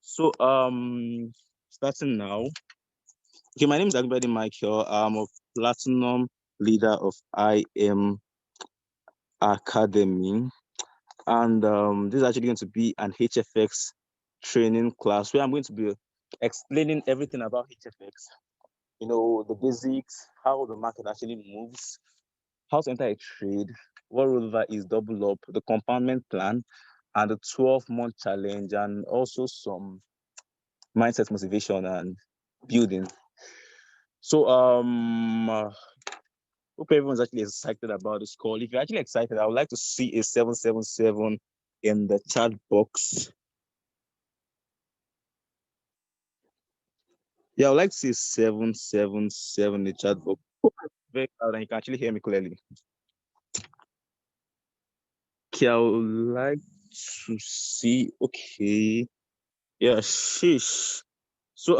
So starting now. Okay, my name is Agbadi Michael. I'm a platinum leader of IM Academy, and this is actually going to be an HFX training class where I'm going to be explaining everything about HFX. You know, the basics, how the market actually moves, how to enter a trade, what rollover is, double up, the compoundment plan, and the 12-month challenge, and also some mindset motivation and building. So hope everyone's actually excited about this call. If you're actually excited, I would like to see a 777 in the chat box. Yeah, I would like to see 777 in the chat box. Very loud, and you can actually hear me clearly. Okay, I would like to see. Okay, yeah, sheesh. So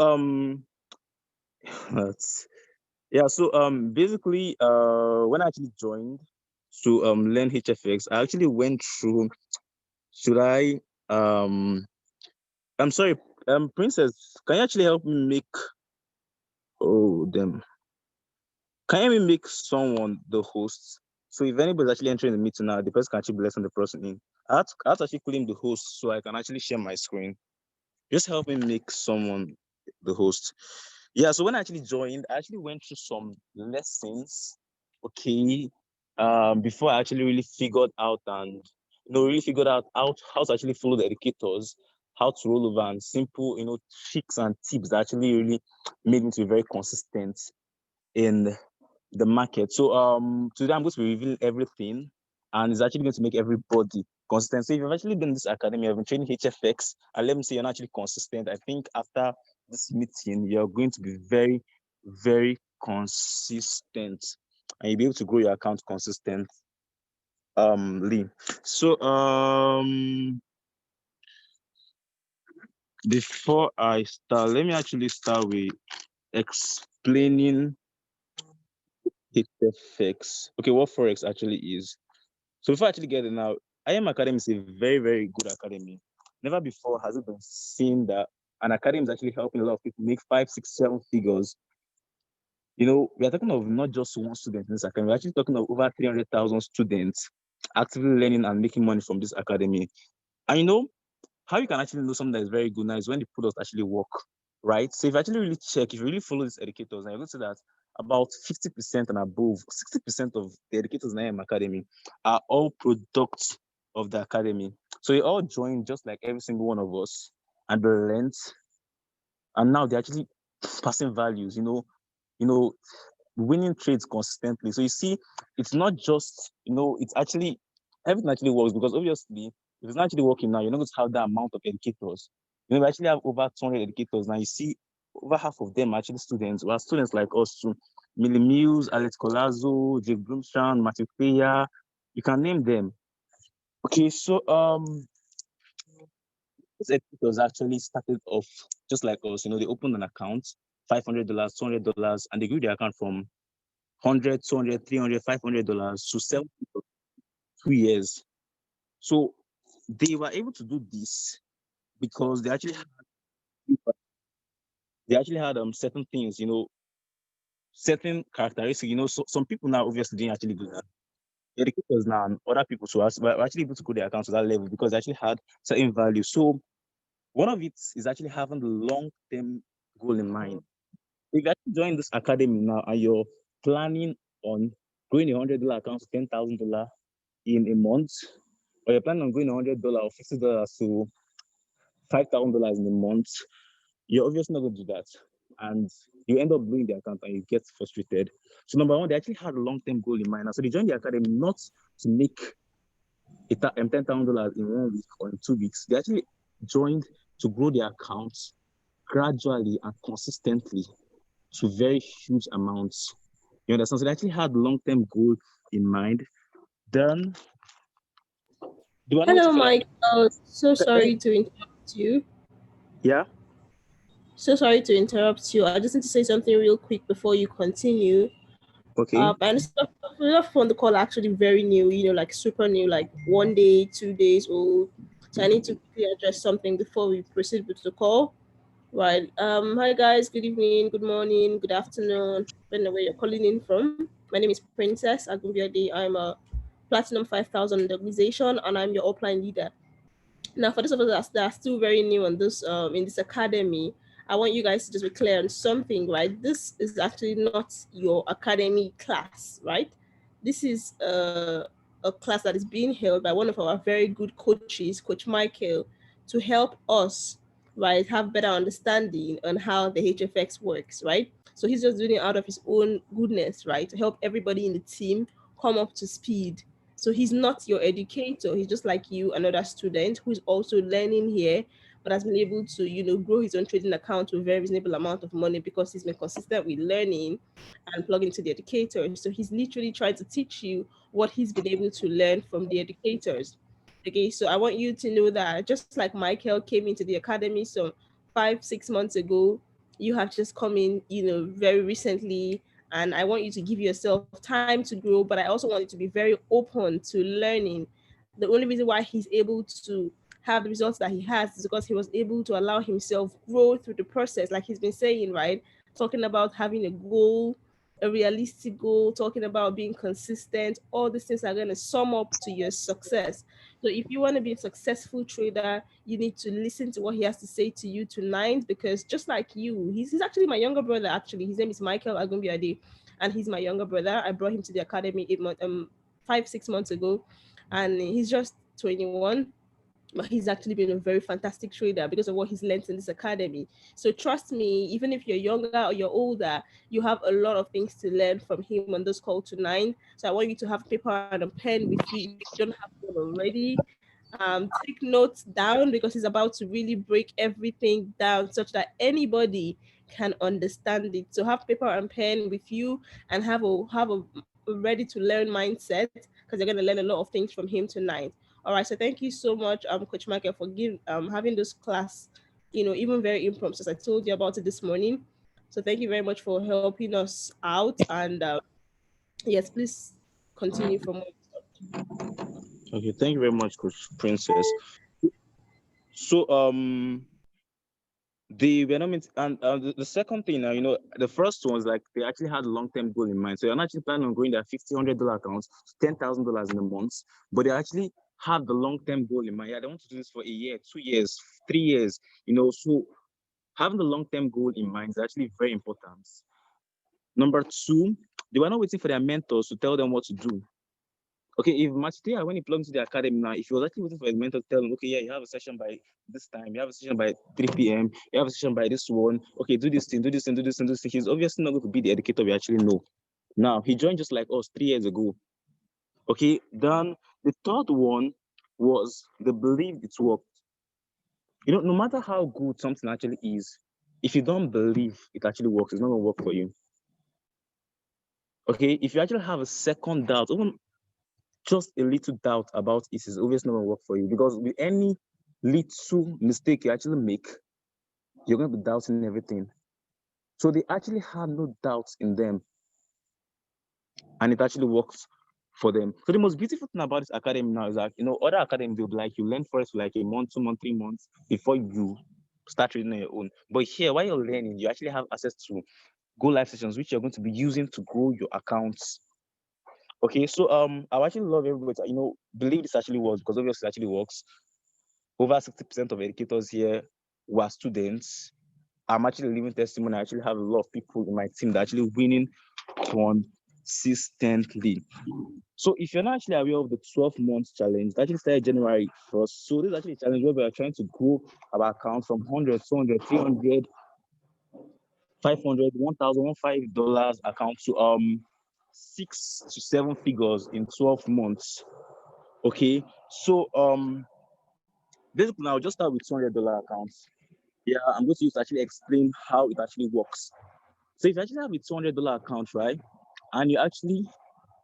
yeah. So basically, when I actually joined to learn HFX, I actually went through. Should I I'm sorry, Princess, can you actually help me make? Oh, them. Can you help me make someone the host? So if anybody's actually entering the meeting now, the person can actually listen the person in. I have to actually put him the host so I can actually share my screen. Just help me make someone the host. Yeah, so when I actually joined, I actually went through some lessons, okay, before I actually really figured out and really figured out how to actually follow the educators, how to roll over, and simple, tricks and tips that actually really made me to be very consistent in the market. So today I'm going to be revealing everything, and it's actually going to make everybody consistent. So if you've actually been in this academy, I've been training HFX, and let me say you're not actually consistent. I think after this meeting, you're going to be very, very consistent, and you'll be able to grow your account consistently. So before I start, let me actually start with explaining HFX. Okay, what Forex actually is. So before I actually get it now, IM Academy is a very, very good academy. Never before has it been seen that an academy is actually helping a lot of people make 5, 6, 7 figures. We are talking of not just one student in this academy. We're actually talking of over 300,000 students actively learning and making money from this academy. And how you can actually know something that is very good now is when the products actually work, right? So if you actually really check, if you really follow these educators, and you're going to see that about 50% and above, 60% of the educators in IM Academy are all products of the academy. So they all joined just like every single one of us, and they learned, and now they're actually passing values, winning trades consistently. So you see, it's not just, it's actually, everything actually works, because obviously, if it's not actually working now, you're not going to have that amount of educators. We actually have over 200 educators now. You see, over half of them are actually students. We are students like us too. Millie Mills, Alex Colazo, Jake Bloomstrand, Matthew Peya, you can name them. Okay, so these educators actually started off just like us. They opened an account, $500, $200, and they grew their account from 100, 200, 300, $500 to 2 years. So they were able to do this because they actually had certain things, certain characteristics. So some people now obviously didn't actually do that. The educators now and other people were actually able to grow their accounts to that level because they actually had certain value. So one of it is actually having the long-term goal in mind. If you actually join this academy now and you're planning on growing $100 account to $10,000 in a month, or you're planning on going $100 or $50 to $5,000 in a month, you're obviously not going to do that. And you end up blowing the account and you get frustrated. So number one, they actually had a long-term goal in mind. So they joined the academy not to make $10,000 in 1 week or in 2 weeks. They actually joined to grow their accounts gradually and consistently to very huge amounts. You understand? So they actually had long-term goal in mind. Then Hello, Mike. So sorry to interrupt you. Yeah. So sorry to interrupt you. I just need to say something real quick before you continue. Okay. And stuff on the call are actually very new, like super new, like 1 day, 2 days old. So I need to quickly address something before we proceed with the call. Right. Hi guys. Good evening. Good morning. Good afternoon. Depending on where you're calling in from. My name is Princess Agumbiade. I'm a Platinum 5000 in the organization, and I'm your upline leader. Now, for those of us that are still very new on this in this academy, I want you guys to just be clear on something, right? This is actually not your academy class, right? This is a class that is being held by one of our very good coaches, Coach Michael, to help us, right, have better understanding on how the HFX works, right? So he's just doing it out of his own goodness, right, to help everybody in the team come up to speed. So he's not your educator. He's just like you, another student who's also learning here, but has been able to, grow his own trading account with a very reasonable amount of money because he's been consistent with learning and plugging into the educators. So he's literally trying to teach you what he's been able to learn from the educators. Okay, so I want you to know that just like Michael came into the academy some 5, 6 months ago, you have just come in, very recently, and I want you to give yourself time to grow, but I also want you to be very open to learning. The only reason why he's able to have the results that he has is because he was able to allow himself grow through the process, like he's been saying, right? Talking about having a goal, a realistic goal, talking about being consistent. All these things are going to sum up to your success. So if you want to be a successful trader, you need to listen to what he has to say to you tonight, because just like you, he's actually my younger brother. Actually, his name is Michael Agumbiade, and he's my younger brother. I brought him to the academy 5, 6 months ago, and he's just 21, but he's actually been a very fantastic trader because of what he's learned in this academy. So trust me, even if you're younger or you're older, you have a lot of things to learn from him on this call tonight. So I want you to have paper and a pen with you if you don't have one already. Take notes down because he's about to really break everything down such that anybody can understand it. So have paper and pen with you and have a ready to learn mindset, because you're going to learn a lot of things from him tonight. All right, so thank you so much, Coach Michael, for having this class, even very impromptu, as I told you about it this morning. So thank you very much for helping us out, and yes, please continue from where Okay, thank you very much, Coach Princess. So we're not meant, and the second thing now, the first one was like they actually had a long-term goal in mind. So they're not actually planning on growing their $50 accounts to $10,000 in a month, but they actually have the long-term goal in mind. Yeah, they want to do this for a year, 2 years, 3 years. So having the long-term goal in mind is actually very important. Number two, they were not waiting for their mentors to tell them what to do. Okay, if Matthew, when he plugged into the academy now, if he was actually waiting for his mentor to tell him, okay, yeah, you have a session by this time, you have a session by 3 p.m., you have a session by this one, okay, do this thing, do this thing, do this thing, do this thing, he's obviously not going to be the educator we actually know. Now, he joined just like us 3 years ago. Okay, then the third one was they believed it worked. No matter how good something actually is, if you don't believe it actually works, it's not going to work for you. Okay, if you actually have a second doubt, even just a little doubt about it, is obviously not going to work for you, because with any little mistake you actually make, you're going to be doubting everything. So they actually had no doubts in them, and it actually works for them. So the most beautiful thing about this academy now is that, other academies will be like, you learn first for like a month, 2 months, 3 months before you start reading on your own. But here, while you're learning, you actually have access to go live sessions, which you're going to be using to grow your accounts. Okay, so I actually love everybody to, believe this actually works, because obviously it actually works. Over 60% of educators here were students. I'm actually living testimony. I actually have a lot of people in my team that are actually winning consistently. So if you're not actually aware of the 12-month challenge, that actually started January 1st. So this is actually a challenge where we are trying to grow our account from 100, 200, 300, 500, 1,000, $1,500 account to 6 to 7 figures in 12 months. Okay, so basically now just start with $200 accounts. Yeah, I'm going to use to actually explain how it actually works. So if you actually have a $200 account, right, and you actually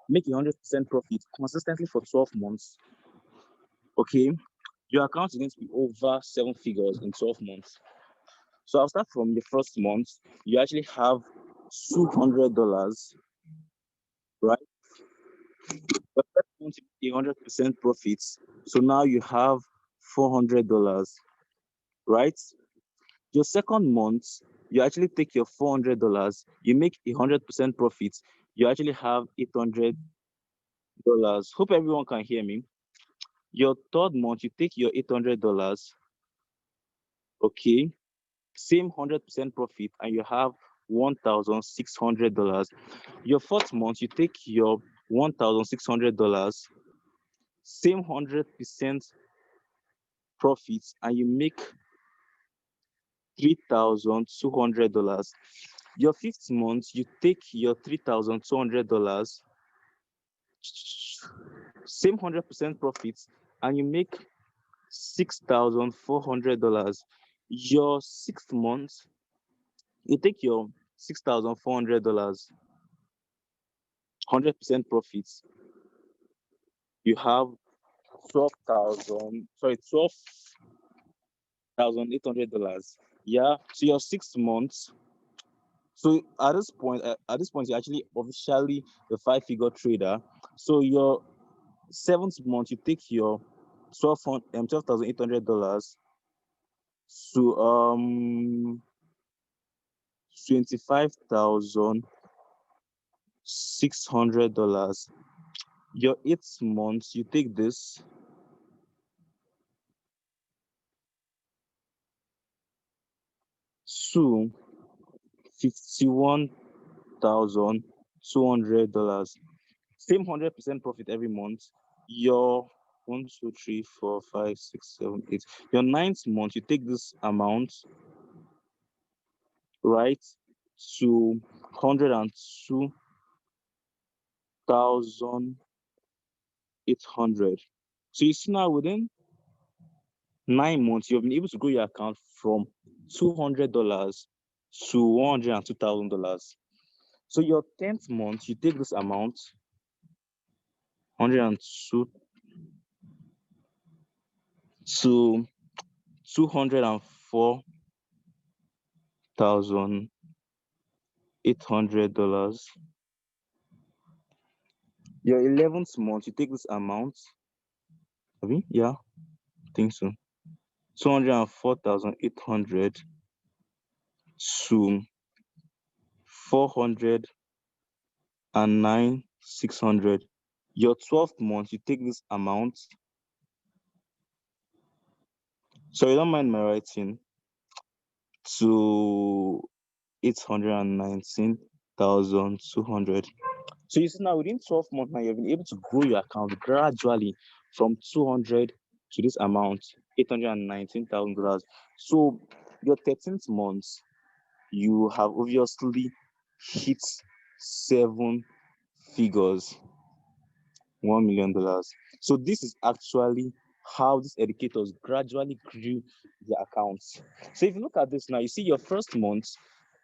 make 100% profit consistently for 12 months, okay, your account is going to be over 7 figures in 12 months. So I'll start from the first month. You actually have $200, right? But that month you make 100% profits. So now you have $400, right? Your second month, you actually take your $400, you make 100% profit, you actually have $800. Hope everyone can hear me. Your third month, you take your $800, okay, same 100% profit, and you have $1,600. Your fourth month, you take your $1,600, same 100% profits, and you make $3,200. Your fifth month, you take your $3,200, same 100% profits, and you make $6,400. Your sixth month, you take your $6,400, 100% profits, you have $12,800. Yeah. So your 6 months. So at this point, you're actually officially a five-figure trader. So your seventh month, you take your $12,800 to $25,600. Your eighth month, you take this to $51,200. Same 100% profit every month. Your 1, 2, 3, 4, 5, 6, 7, 8. Your ninth month, you take this amount, right, to $102,800. So you see now within 9 months, you've been able to grow your account from $200 to $102,000. So your 10th month, you take this amount, 102 to $204,800. Your 11th month, you take this amount, yeah, I think so, 204,800 to 409,600. Your 12th month, you take this amount. So you don't mind my writing, to 819,200. So you see now within 12 months now you've been able to grow your account gradually from 200 to this amount, $819,000. So your 13th month, you have obviously hit 7 figures, $1 million. So this is actually how these educators gradually grew their accounts. So if you look at this now, you see your first month,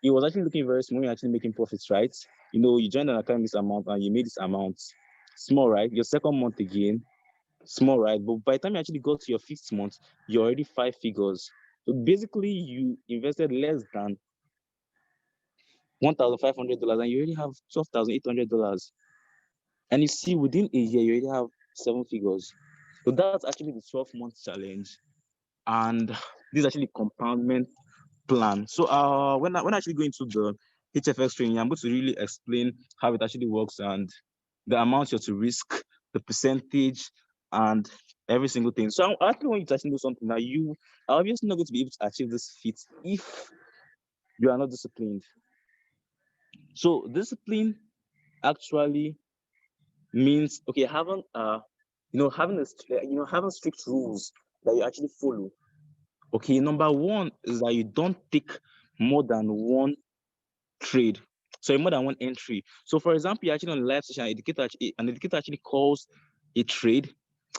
it was actually looking very small. You're actually making profits, right? You joined an account this amount and you made this amount small, right? Your second month again, small, right? But by the time you actually got to your fifth month, you're already 5 figures. So basically, you invested less than $1,500 and you already have $12,800. And you see, within a year, you already have 7 figures. So that's actually the 12-month challenge. And this is actually compoundment plan. So when I actually go into the HFX training, I'm going to really explain how it actually works and the amount you're to risk, the percentage, and every single thing. So I actually want you to actually know something that you are obviously not going to be able to achieve this feat if you are not disciplined. So discipline actually means having having strict rules that you actually follow. Okay, number one is that you don't take more than one trade. So more than one entry. So for example, you're actually on a live session, an educator actually calls a trade.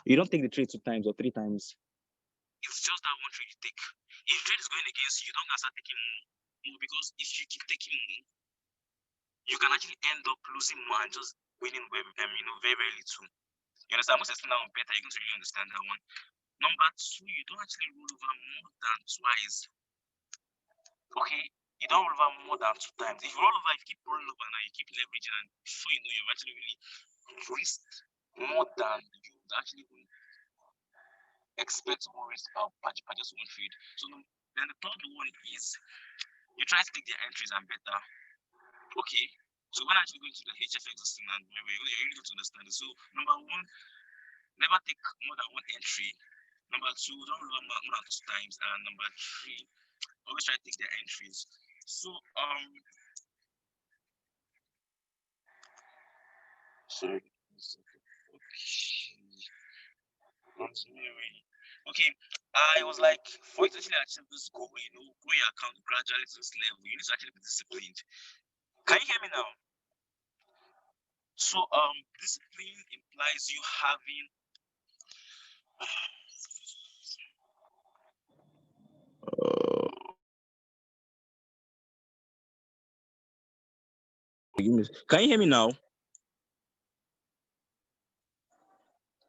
You don't take the trade 2 times or 3 times. It's just that one trade you take. If trade is going against you, you don't start taking more because if you keep taking more, you can actually end up losing more and just winning very, very little. You understand? I'm going to explain that one better. You're going to really understand that one. Number 2, you don't actually roll over more than twice. Okay? You don't roll over more than 2 times. If you roll over, if you keep rolling over now, you keep leveraging, and before you know, you've actually really risked more than you would actually win. expectable risk per just one trade. So then the third one is you try to take their entries and better. Okay. So when actually going to the HFX system, and we really need to understand it. So number one, never take more than one entry. Number two, don't roll more than 2 times. And number three, always try to take their entries. So sorry. Okay, I was like, for it to actually achieve this goal, grow your account gradually to this level, you need to actually be disciplined. Can you hear me now? So discipline implies you having can you hear me now?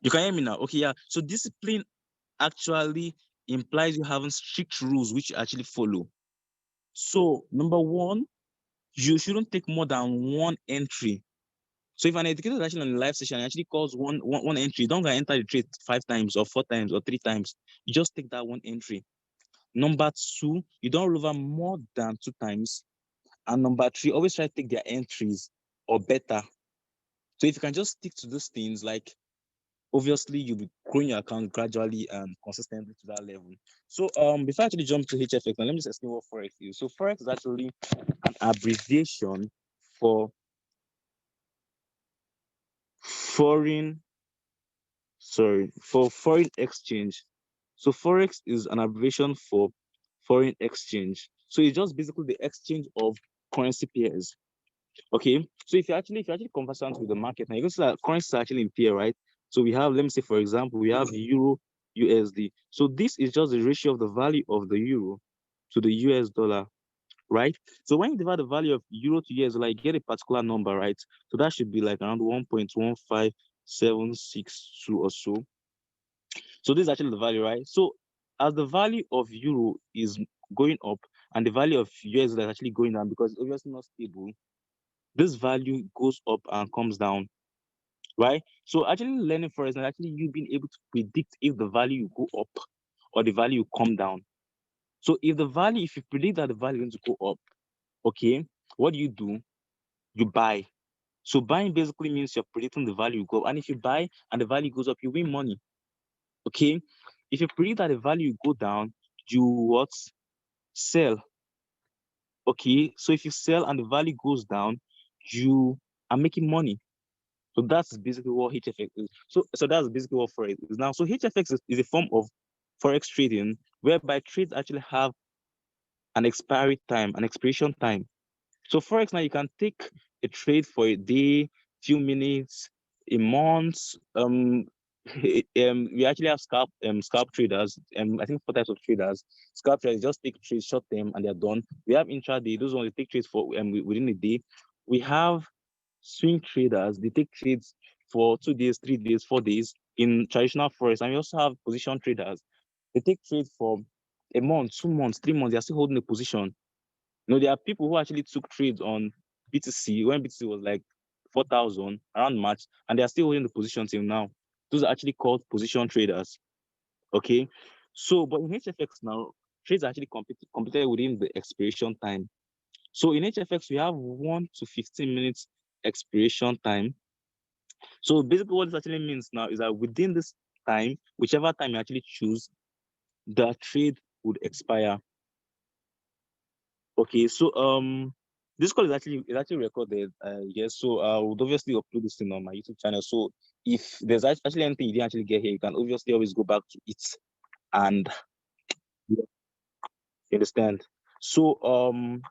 You can hear me now. Okay, yeah. So discipline actually implies you having strict rules which you actually follow. So number one, you shouldn't take more than one entry. So if an educator is actually on a live session and actually calls one entry, don't go enter the trade 5 times or 4 times or 3 times. You just take that one entry. Number two, you don't roll over more than 2 times. And number three, always try to take their entries or better. So if you can just stick to those things, like obviously you'll be growing your account gradually and consistently to that level. So before I actually jump to HFX, now let me just explain what Forex is. So Forex is actually an abbreviation for foreign exchange. So Forex is an abbreviation for foreign exchange. So it's just basically the exchange of currency pairs. Okay. So if you actually conversant with the market, now you can see that currencies are actually in pair, right? So we have, let me say, for example, we have Euro USD. So this is just the ratio of the value of the euro to the US dollar, right? So when you divide the value of euro to US dollar, you get a particular number, right? So that should be like around 1.15762 or so. So this is actually the value, right? So as the value of euro is going up and the value of US dollar is actually going down because it's obviously not stable, this value goes up and comes down, right? So actually learning forex is actually you being able to predict if the value will go up or the value will come down. So if you predict that the value is going to go up, okay, what do? You buy. So buying basically means you're predicting the value will go up. And if you buy and the value goes up, you win money. Okay. If you predict that the value will go down, you what? Sell. Okay. So if you sell and the value goes down, you are making money. So that's basically what HFX is. So that's basically what Forex is now. So HFX is a form of Forex trading whereby trades actually have an expiration time. So Forex now you can take a trade for a day, few minutes, a month. We actually have scalp traders. I think 4 types of traders. Scalp traders just take trades short term and they're done. We have intraday. Those ones they take trades for within a day. We have swing traders. They take trades for 2 days, 3 days, 4 days in traditional forex. And we also have position traders. They take trades for a month, 2 months, 3 months. They are still holding a position. There are people who actually took trades on BTC when BTC was like 4,000 around March, and they are still holding the position till now. Those are actually called position traders. Okay. So, but in HFX now, trades are actually computed within the expiration time. So in HFX, we have 1 to 15 minutes expiration time. So basically what this actually means now is that within this time, whichever time you actually choose, the trade would expire. Okay, so this call is actually recorded. Yes, so I would obviously upload this thing on my YouTube channel. So if there's actually anything you didn't actually get here, you can obviously always go back to it and you understand. So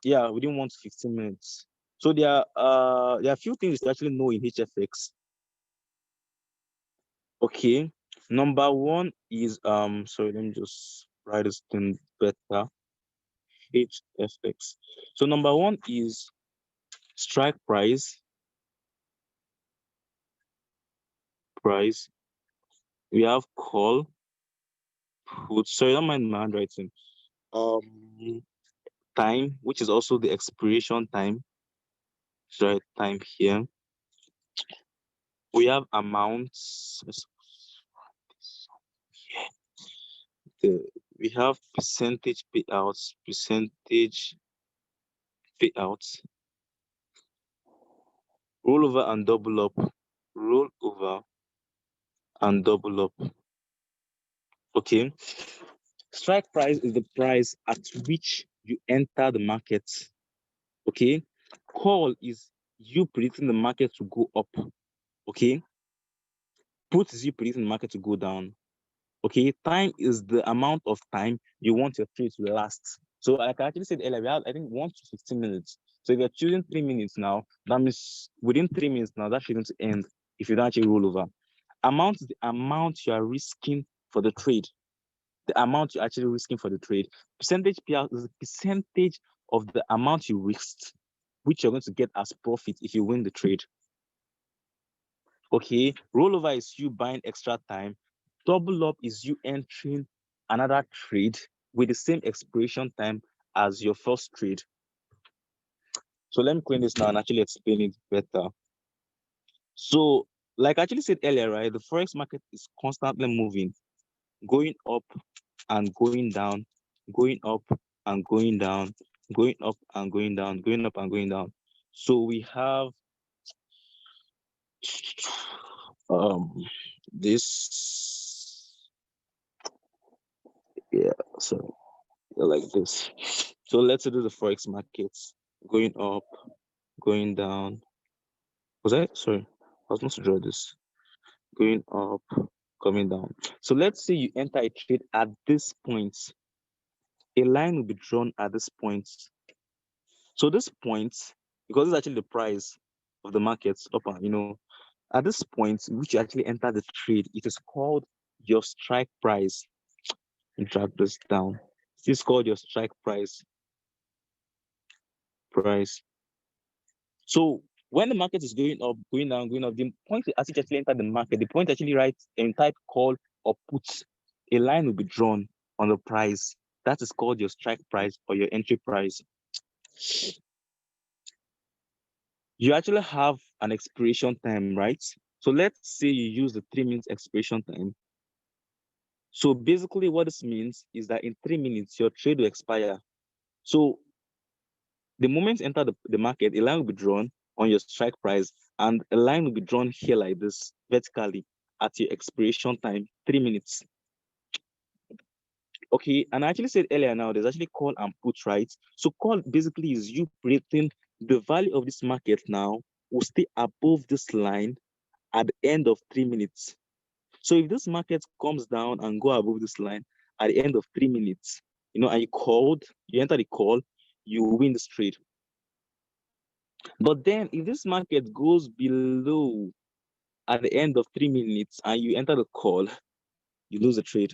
yeah, within 1 to 15 minutes. So there are a few things to actually know in HFX. Okay, number one is sorry, let me just write this thing better. HFX. So number one is strike price. We have call, put. Sorry, don't mind my handwriting. Time, which is also the expiration time. Sorry, time here. We have amounts. we have percentage payouts, rollover and double up, rollover and double up. Okay. Strike price is the price at which you enter the market. Okay. Call is you predicting the market to go up. Okay. Put is you predicting the market to go down. Okay. Time is the amount of time you want your trade to last. So like I actually said earlier, we have I think 1 to 15 minutes. So if you're choosing 3 minutes now, that means within 3 minutes now, that shouldn't end if you don't actually roll over. Amount is the amount you are risking for the trade. The amount you're actually risking for the trade. Percentage payout is the percentage of the amount you risked, which you're going to get as profit if you win the trade. Okay, rollover is you buying extra time. Double up is you entering another trade with the same expiration time as your first trade. So let me clean this now and actually explain it better. So, like I actually said earlier, right, the forex market is constantly moving, going up and going down, going up and going down, going up and going down, going up and going down. So we have this, yeah, so like this. So let's do the forex markets going up, going down. Was I sorry? I was not to draw this. Going up, coming down. So let's say you enter a trade at this point. A line will be drawn at this point. So this point, because it's actually the price of the markets up, at this point, which you actually enter the trade, it is called your strike price. Drag this down. This is called your strike price. So when the market is going up, going down, going up, the point as you actually enter the market, the point actually writes and type call or put, a line will be drawn on the price. That is called your strike price or your entry price. You actually have an expiration time, right? So let's say you use the 3 minutes expiration time. So basically what this means is that in 3 minutes, your trade will expire. So the moment you enter the market, a line will be drawn on your strike price and a line will be drawn here like this, vertically at your expiration time, 3 minutes. Okay, and I actually said earlier now, there's actually call and put, right? So call basically is you predicting the value of this market now will stay above this line at the end of 3 minutes. So if this market comes down and go above this line at the end of 3 minutes, and you enter the call, you win this trade. But then if this market goes below at the end of 3 minutes and you enter the call, you lose the trade.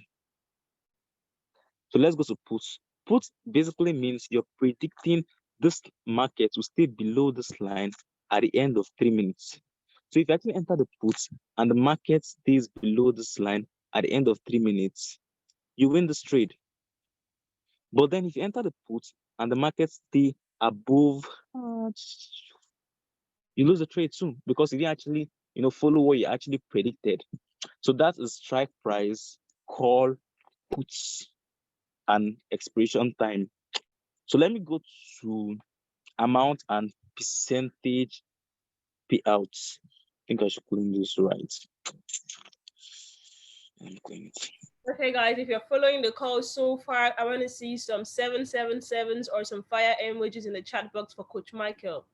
So let's go to puts. Puts basically means you're predicting this market will stay below this line at the end of 3 minutes. So if you actually enter the puts and the market stays below this line at the end of 3 minutes, you win this trade. But then if you enter the put and the market stay above, you lose the trade soon because you didn't actually, follow what you actually predicted. So that is strike price, call, puts, and expiration time. So let me go to amount and percentage payouts. I think I should clean this right. Let me clean it. Okay, guys, if you're following the call so far, I want to see some 777s or some fire emojis in the chat box for Coach Michael.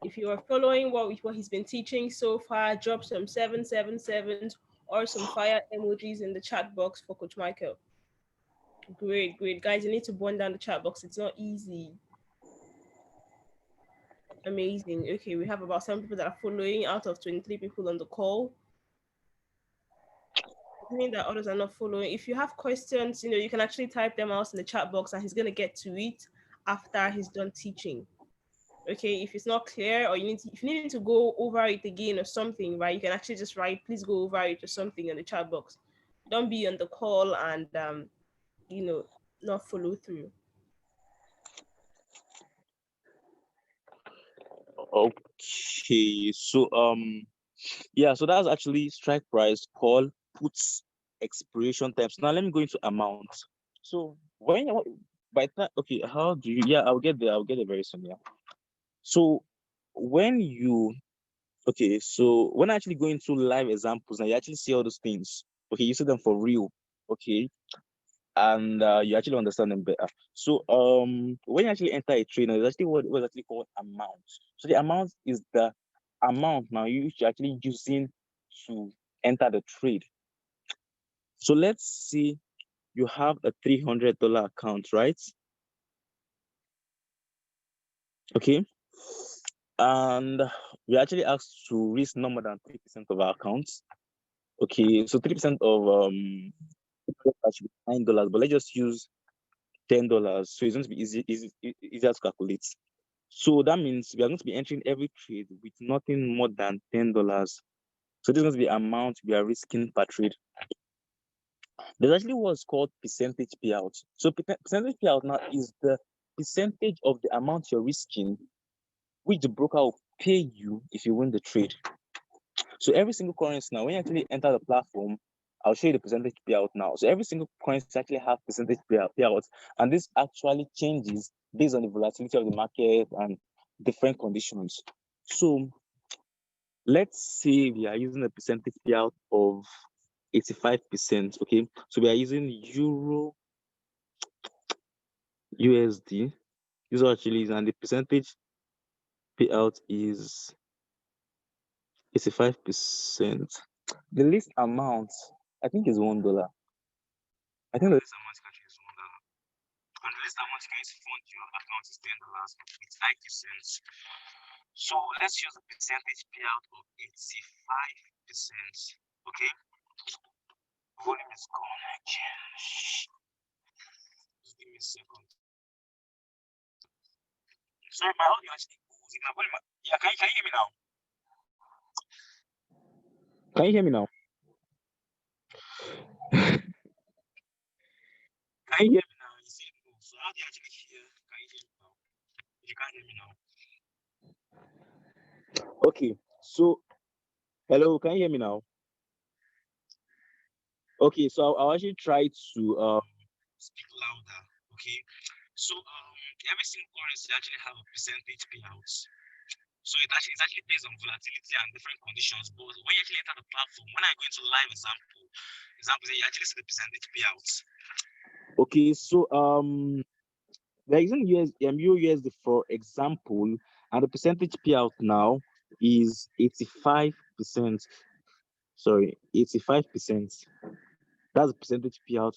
If you are following what he's been teaching so far, drop some 777s or some fire emojis in the chat box for Coach Michael. Great, great. Guys, you need to burn down the chat box. It's not easy. Amazing. Okay, we have about 7 people that are following out of 23 people on the call. Mean that others are not following. If you have questions, you can actually type them out in the chat box and he's going to get to it after he's done teaching. Okay, if it's not clear or if you need to go over it again or something, right, you can actually just write, please go over it or something in the chat box. Don't be on the call and, not follow through. Okay, so so that's actually strike price, call, puts, expiration time. So now let me go into amount. So when you by time, okay, how do you? Yeah, I'll get there. I'll get there very soon. Yeah. So when you okay, so when I actually go into live examples, now you actually see all those things. Okay, you see them for real. Okay, and you actually understand them better. So when you actually enter a trade, now, it's actually what's actually called amount. So the amount is the amount now you're actually using to enter the trade. So let's see, you have a $300 account, right? Okay, and we actually asked to risk no more than 3% of our accounts. Okay, so 3% of should be $9, but let's just use $10. So it's going to be easier to calculate. So that means we are going to be entering every trade with nothing more than $10. So this is going to be the amount we are risking per trade. There's actually what's called percentage payout. So percentage payout now is the percentage of the amount you're risking, which the broker will pay you if you win the trade. So every single currency now, when you actually enter the platform, I'll show you the percentage payout now. So every single currency actually have percentage payouts, and this actually changes based on the volatility of the market and different conditions. So let's say we are using a percentage payout of 85%. Okay, so we are using Euro USD. This actually is, and the percentage payout is 85%. The least amount, I think, is $1. I think the least amount you can choose is $1. And the least amount you can use to fund your account is $10 with IQCENT. So let's use a percentage payout of 85%. Okay? Volume is gone again. Just give me a second. Sorry, my audio actually goes. My volume. Yeah, can you hear me now? Can you hear me now? Can you hear me now? You see it move. So how do you actually hear? Can you hear me now? You can't hear me now. Okay, so hello, can you hear me now? Okay, so I'll actually try to speak louder. Okay, so every single currency actually have a percentage payouts. So it's actually based on volatility and different conditions. But when you actually enter the platform, when I go into live examples, you actually see the percentage payouts. Okay, so there is USD for example, and the percentage payout now is 85%. Sorry, 85%. That's the percentage payout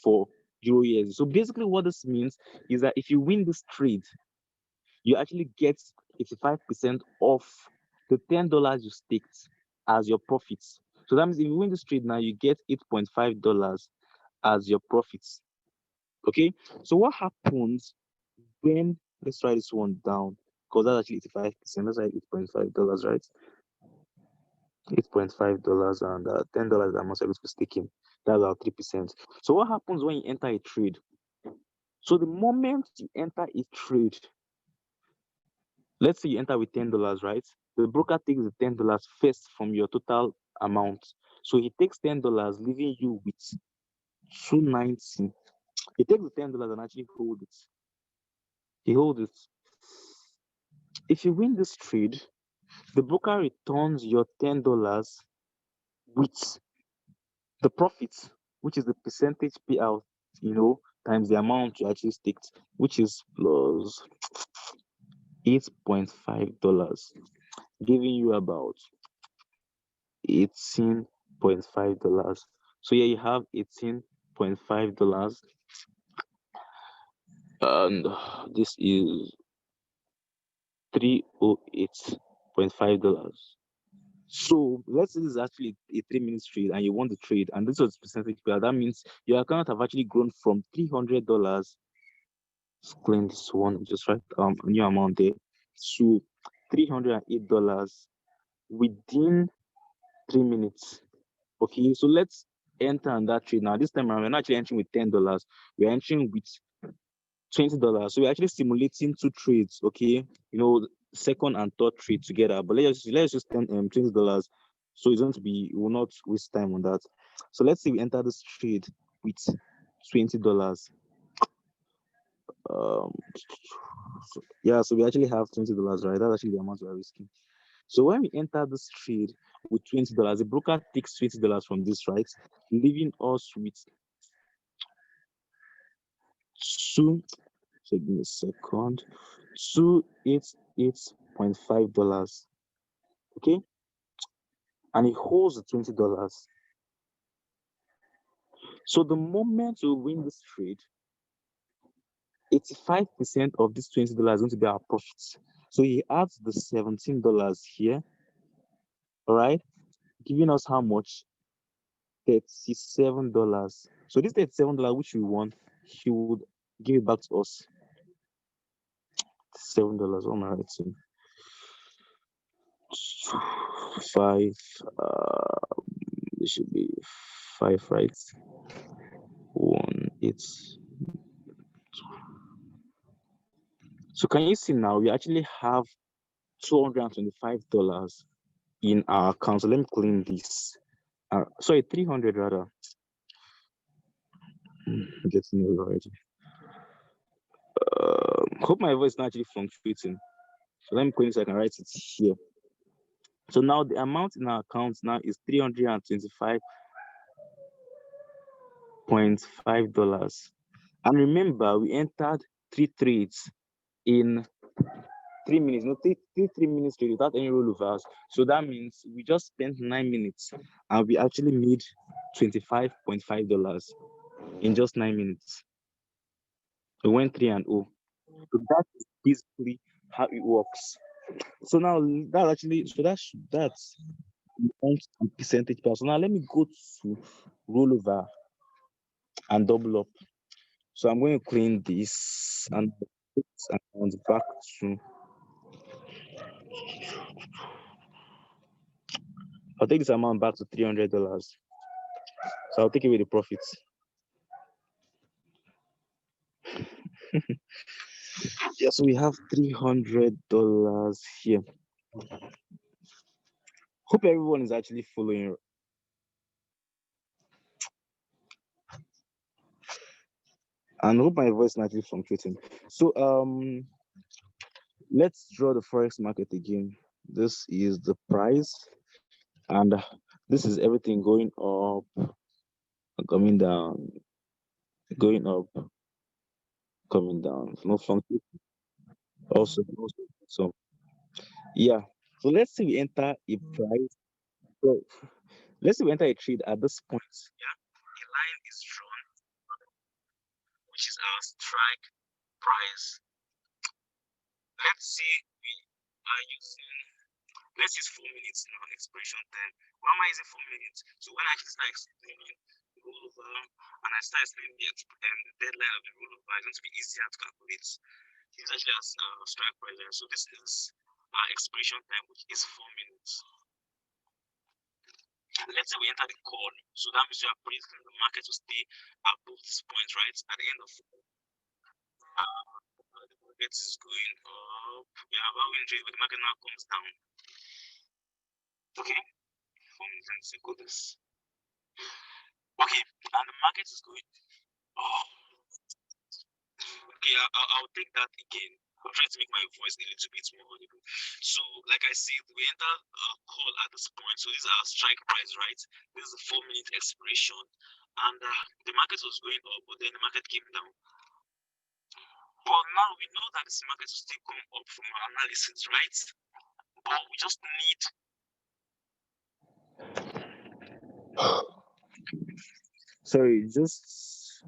for Euro USD. So basically, what this means is that if you win this trade, you actually get 85% of the $10 you staked as your profits. So that means if you win this trade now, you get $8.5 as your profits. Okay, so what happens when, let's write this one down, because that's actually 85%. Let's write $8.5, right? $8.5 and $10 I'm also supposed to be staking. That's our 3%. So what happens when you enter a trade? So the moment you enter a trade, let's say you enter with $10, right? The broker takes the $10 first from your total amount. So he takes $10, leaving you with $290. He takes the $10 and actually hold it. He holds it. If you win this trade, the broker returns your $10 with the profit, which is the percentage payout, times the amount you actually staked, which is plus $8.5, giving you about $18.5. So here you have $18.5, and this is $308.5. So let's say this is actually a 3 minute trade and you want the trade, and this was percentage payout. That means your account have actually grown from $300. Claim this one, just write a new amount there, to $308 within 3 minutes. Okay, so let's enter on that trade now. This time around, we're not actually entering with $10. We're entering with $20. So we're actually simulating two trades. Okay, second and third trade together. But let's just $20. So it's going to be, we will not waste time on that. So let's say we enter this trade with $20. So we actually have $20, right? That's actually the amount we're risking. So when we enter this trade with $20, the broker takes $20 from this, right? Leaving us with two, so give me a second, $288.5. Okay, and he holds the $20. So the moment we win this trade, 85% of this $20 is going to be our profits. So he adds the $17 here, all right, giving us how much? $37. So this $37 which we won, he would give it back to us. $7. What am I writing? 5. It should be 5, right? 1, 8. So can you see now we actually have $225 in our account. So let me clean this. Sorry, 300 rather. Getting it already. Hope my voice is not actually fluctuating. So let me clean so I can write it here. So now the amount in our account now is $325.5. And remember, we entered 3 trades in 3 minutes, no, 3 minutes trade without any rollovers. So that means we just spent 9 minutes and we actually made $25.5 in just 9 minutes. We went 3-0. So that is basically how it works. So now that's percentage per. So now let me go to rollover and double up. So I'm going to clean this and put amount back to. I'll take this amount back to $300. So I'll take away the profits. Yeah, so we have $300 here. Hope everyone is actually following. And hope my voice is not actually fluctuating. So let's draw the forex market again. This is the price, and this is everything going up, coming down, going up, coming down. No fluctuation. Also. So yeah. So let's say we enter a price. So let's say we enter a trade at this point. Yeah, a line is drawn, which is our strike price. Let's see we are using. Let's use 4 minutes now, expiration time. Why am I using 4 minutes? So when I actually start explaining the rollover and I start explaining the deadline of the rollover, it's going to be easier to calculate. It's actually as strike price. So this is our expiration time, which is 4 minutes. Let's say we enter the call, so that means we are predicting the market will stay above this point, right? At the end of the market is going up. We have our win rate, but the market now comes down. Okay, 4 minutes and circle this. Okay, and the market is going. Oh, okay, I'll take that again. I'll try to make my voice a little bit more audible. So, like I said, we enter a call at this point. So, this is our strike price, right? This is the 4 minute expiration. And the market was going up, but then the market came down. But now we know that this market will still come up from our analysis, right? But we just need. Sorry, just.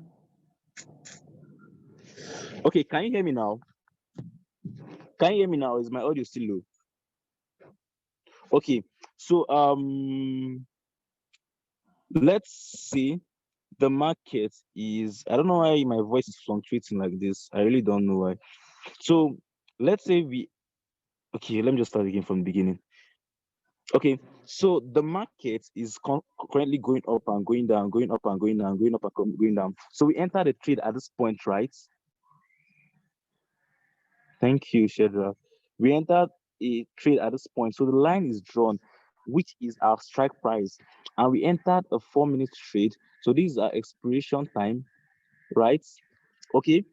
Okay, can you hear me now? Can you hear me now? Is my audio still low? Okay, so let's see. The market is, I don't know why my voice is fluctuating like this. I really don't know why. So let's say okay, let me just start again from the beginning. Okay, so the market is currently going up and going down, going up and going down, going up and going down. So we enter the trade at this point, right? Thank you, Shedra. We entered a trade at this point. So the line is drawn. which is our strike price, and we entered a 4-minute trade. So this is our expiration time, right? Okay,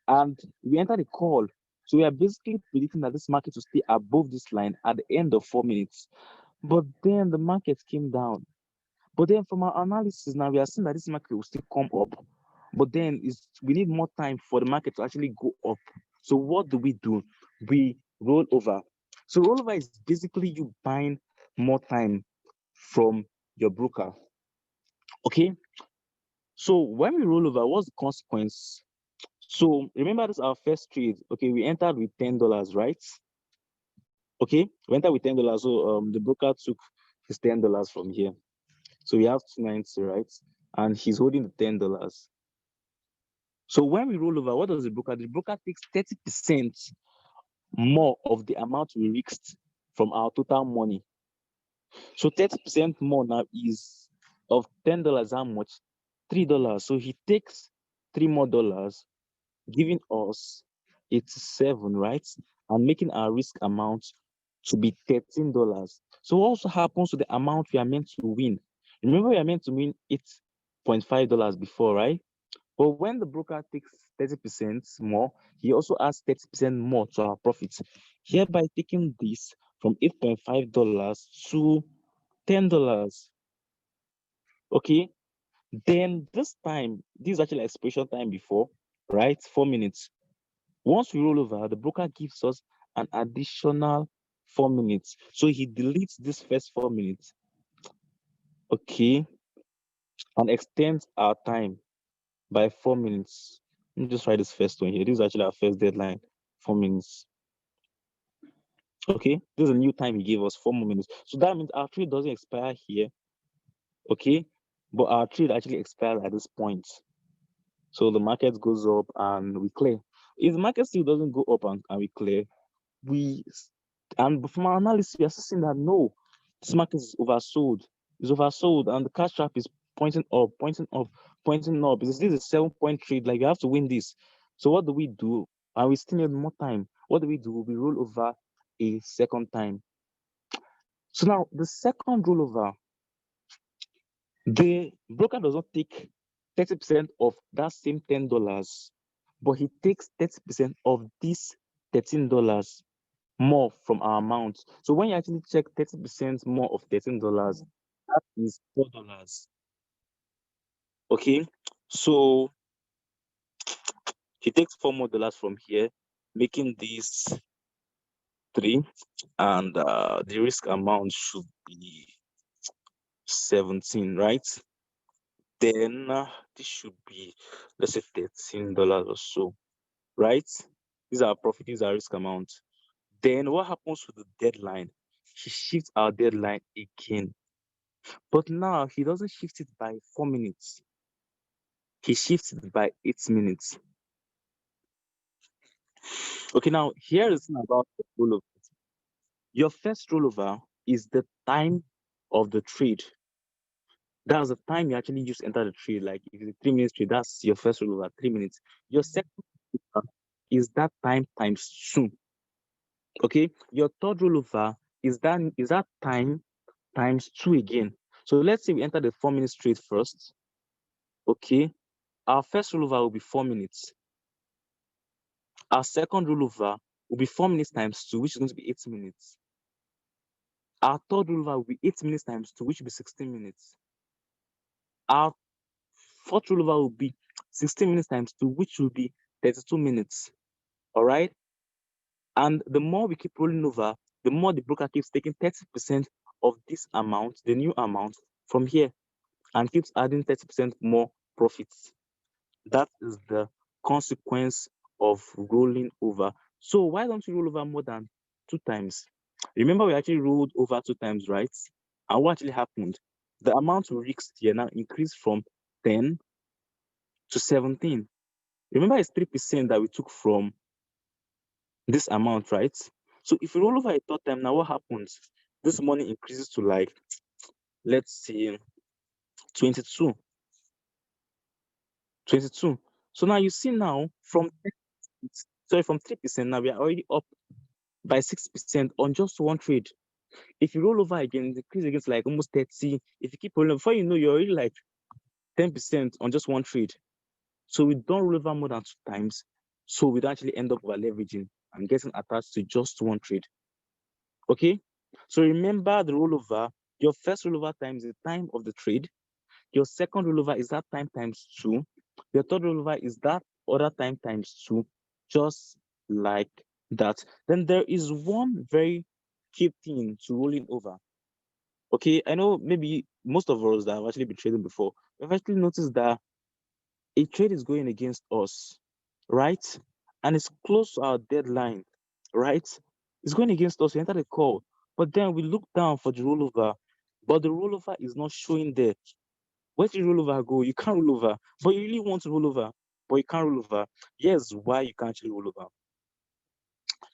and we entered a call. So we are basically predicting that this market will stay above this line at the end of 4 minutes. But then the market came down. But then from our analysis now, we are seeing that this market will still come up. But then we need more time for the market to actually go up. So what do? We roll over. So rollover is basically you buying more time from your broker. Okay. So when we roll over, what's the consequence? So remember this our first trade. Okay, we entered with $10, right? Okay, we entered with $10. So the broker took his $10 from here. So we have 290, right? And he's holding the $10. So when we roll over, what does the broker do? The broker takes 30% more of the amount we risked from our total money. So 30% more now is of $10, how much? $3. So he takes $3 more, giving us 87, right? And making our risk amount to be $13. So what also happens to the amount we are meant to win? Remember, we are meant to win $8.5 before, right? But when the broker takes 30% more, he also adds 30% more to our profits, hereby taking this from $8.5 to $10. Okay, then this time, this is actually expiration time before, right? 4 minutes. Once we roll over, the broker gives us an additional 4 minutes. So he deletes this first 4 minutes, okay, and extends our time by 4 minutes. Let me just write this first one here. This is actually our first deadline, 4 minutes. Okay, this is a new time he gave us, 4 more minutes. So that means our trade doesn't expire here, okay, but our trade actually expires at this point. So the market goes up and we clear. If the market still doesn't go up and we clear, and from our analysis, we are seeing that no, this market is oversold. It's oversold, and the cash trap is pointing up, pointing up, pointing up. This is a 7-point trade. Like you have to win this. So what do we do? And we still need more time. What do? We roll over a second time. So now the second rollover, the broker does not take 30% of that same $10, but he takes 30% of this $13 more from our amount. So when you actually check 30% more of $13, that is $4. Okay, so he takes $4 more from here, making this 3, and the risk amount should be 17, right? Then this should be, let's say, $13 or so, right? These are profit, these are risk amount. Then what happens with the deadline? He shifts our deadline again. But now he doesn't shift it by 4 minutes. He shifts it by 8 minutes. Okay, now here is about the rollover. Your first rollover is the time of the trade. That's the time you actually use to enter the trade. Like if it's a 3 minutes trade, that's your first rollover, 3 minutes. Your second rollover is that time times 2. Okay, your third rollover is that time times 2 again. So let's say we enter the 4 minutes trade first. Okay, our first rollover will be 4 minutes. Our second rollover will be 4 minutes times 2, which is going to be 8 minutes. Our third rollover will be 8 minutes times 2, which will be 16 minutes. Our fourth rollover will be 16 minutes times 2, which will be 32 minutes. All right. And the more we keep rolling over, the more the broker keeps taking 30% of this amount, the new amount, from here, and keeps adding 30% more profits. That is the consequence of rolling over. So why don't you roll over more than 2 times? Remember, we actually rolled over 2 times, right? And what actually happened? The amount we risked here now increased from 10 to 17. Remember, it's 3% that we took from this amount, right? So if you roll over a third time, now what happens? This money increases to, like, let's say 22. 22. So now you see now from 3%, now we are already up by 6% on just one trade. If you roll over again, the increase against like almost 30. If you keep rolling, before you know, you're already like 10% on just one trade. So we don't roll over more than 2 times. So we don't actually end up over leveraging and getting attached to just one trade. Okay. So remember the rollover. Your first rollover time is the time of the trade. Your second rollover is that time times 2. Your third rollover is that other time times 2, just like that. Then there is one very key thing to rolling over. Okay, I know maybe most of us that have actually been trading before, we've actually noticed that a trade is going against us, right? And it's close to our deadline, right? It's going against us. We enter the call, but then we look down for the rollover, but the rollover is not showing there. Where did rollover go? You can't roll over, but you really want to roll over, but you can't roll over. Here's why you can't actually roll over.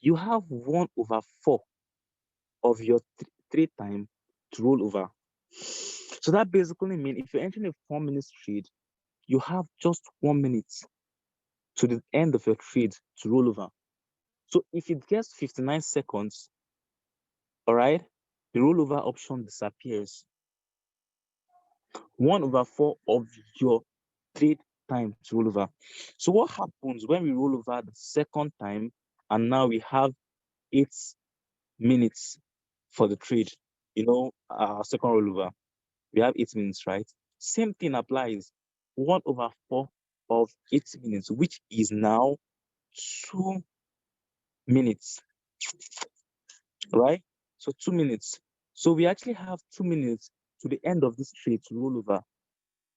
You have 1/4 of your trade time to roll over. So that basically means if you're entering a 4-minute trade, you have just 1 minute to the end of your trade to roll over. So if it gets 59 seconds, all right, the rollover option disappears. 1/4 of your trade time to roll over. So what happens when we roll over the second time and now we have 8 minutes for the trade? Our second rollover, we have 8 minutes, right? Same thing applies. 1/4 of 8 minutes, which is now 2 minutes, right? So 2 minutes. So we actually have 2 minutes to the end of this trade to roll over.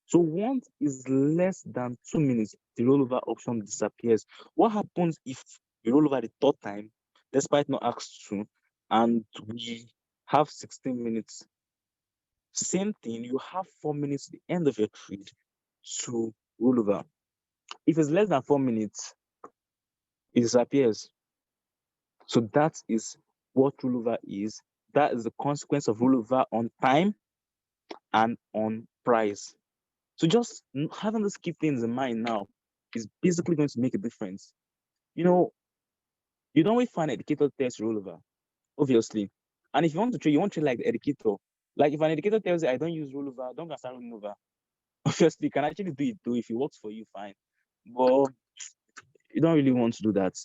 So once is less than 2 minutes, the rollover option disappears. What happens if we roll over the third time, despite not asked to, and we have 16 minutes? Same thing, you have 4 minutes to the end of your trade to roll over. If it's less than 4 minutes, it disappears. So that is what rollover is. That is the consequence of rollover on time and on price. So just having those key things in mind now is basically going to make a difference. You don't wait for an educator test rollover, obviously. And if you want to trade, you want to trade like the educator. Like if an educator tells you, I don't use rollover, don't start rolling over. Obviously, you can actually do it though. If it works for you, fine. But you don't really want to do that.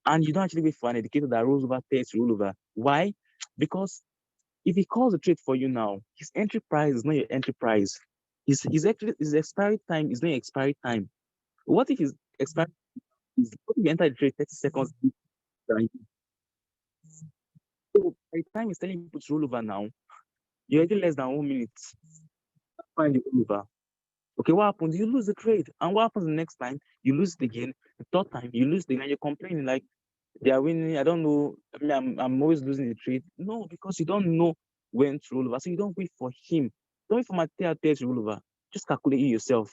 And you don't actually wait for an educator that rolls over test rollover. Why? Because if he calls a trade for you now, his entry price is not your entry price. His expiry time is not your expiry time. What if his expiry is what if you enter the trade 30 seconds later? So by the time he's telling you to roll over now, you're already less than 1 minute. Find the rollover. Okay, what happens? You lose the trade. And what happens the next time? You lose it again. The third time, you lose it again. And you're complaining like they are winning. I don't know. I mean, I'm always losing the trade. No, because you don't know when to roll over. So you don't wait for him. Don't wait for my tail to roll over. Just calculate it yourself.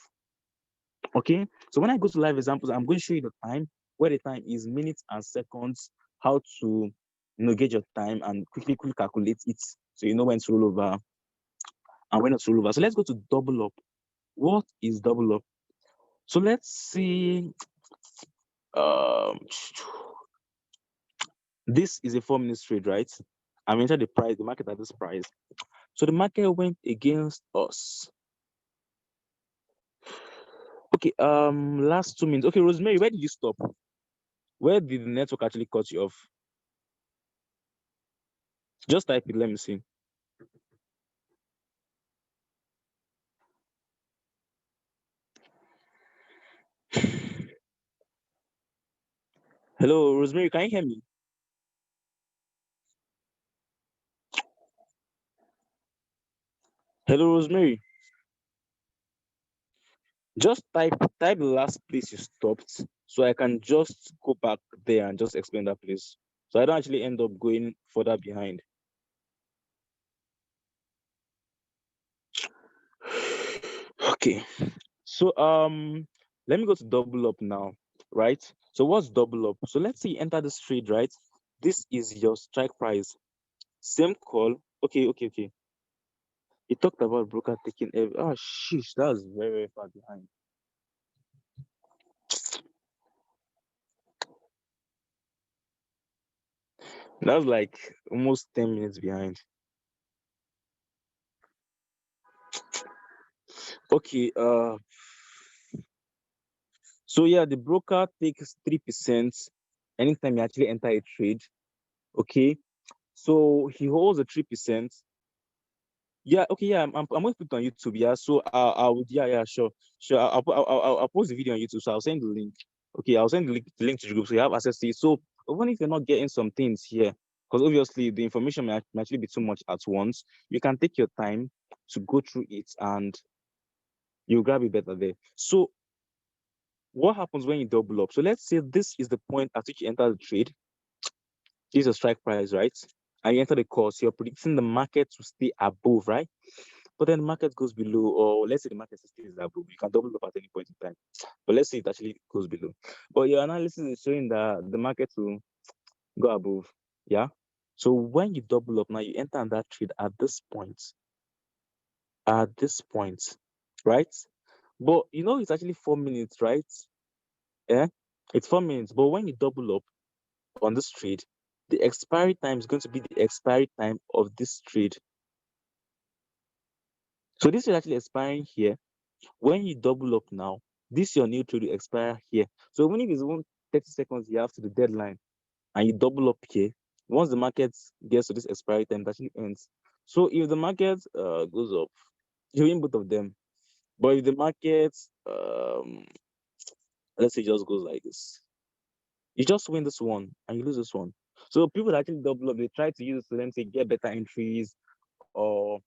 Okay. So when I go to live examples, I'm going to show you the time, where the time is minutes and seconds, how to get your time and quickly calculate it so you know when to roll over and when not to roll over. So let's go to double up. What is double up? So let's see. This is a 4-minute trade, right? I'm entered the price, the market at this price. So the market went against us. Okay, last 2 minutes. Okay, Rosemary, where did you stop? Where did the network actually cut you off? Just type it, let me see. Hello, Rosemary, can you hear me? Hello, Rosemary. Just type the last place you stopped so I can just go back there and just explain that place. So I don't actually end up going further behind. Okay. So let me go to double up now, right? So what's double up? So let's say you enter this trade, right? This is your strike price. Same call. Okay. You talked about broker taking every sheesh, that was very, very far behind. That was like almost 10 minutes behind. Okay, so yeah, the broker takes 3% anytime you actually enter a trade. Okay, so he holds a 3%. Yeah, okay, yeah, I'm going to put it on YouTube. Yeah, so I would, yeah, sure, sure. I'll post the video on YouTube. So I'll send the link. Okay, I'll send the link to the group so you have access to it. So even if you're not getting some things here, because obviously the information may actually be too much at once, you can take your time to go through it and you'll grab it better there. So what happens when you double up? So let's say this is the point at which you enter the trade. This is a strike price, right? And you enter the course, you're predicting the market to stay above, right? But then the market goes below, or let's say the market stays above. You can double up at any point in time. But let's say it actually goes below. But your analysis is showing that the market will go above. Yeah. So when you double up now, you enter on that trade at this point. At this point, right? But you know it's actually 4 minutes, right? Yeah. It's 4 minutes. But when you double up on this trade, the expiry time is going to be the expiry time of this trade. So this is actually expiring here. When you double up now, this your new trade will expire here. So even if it's even 30 seconds you have to the deadline and you double up here, once the market gets to this expiry time, it actually ends. So if the market goes up, you win both of them. But if the market, let's say, just goes like this, you just win this one and you lose this one. So people that actually double up, they try to use it to, let me say, get better entries, or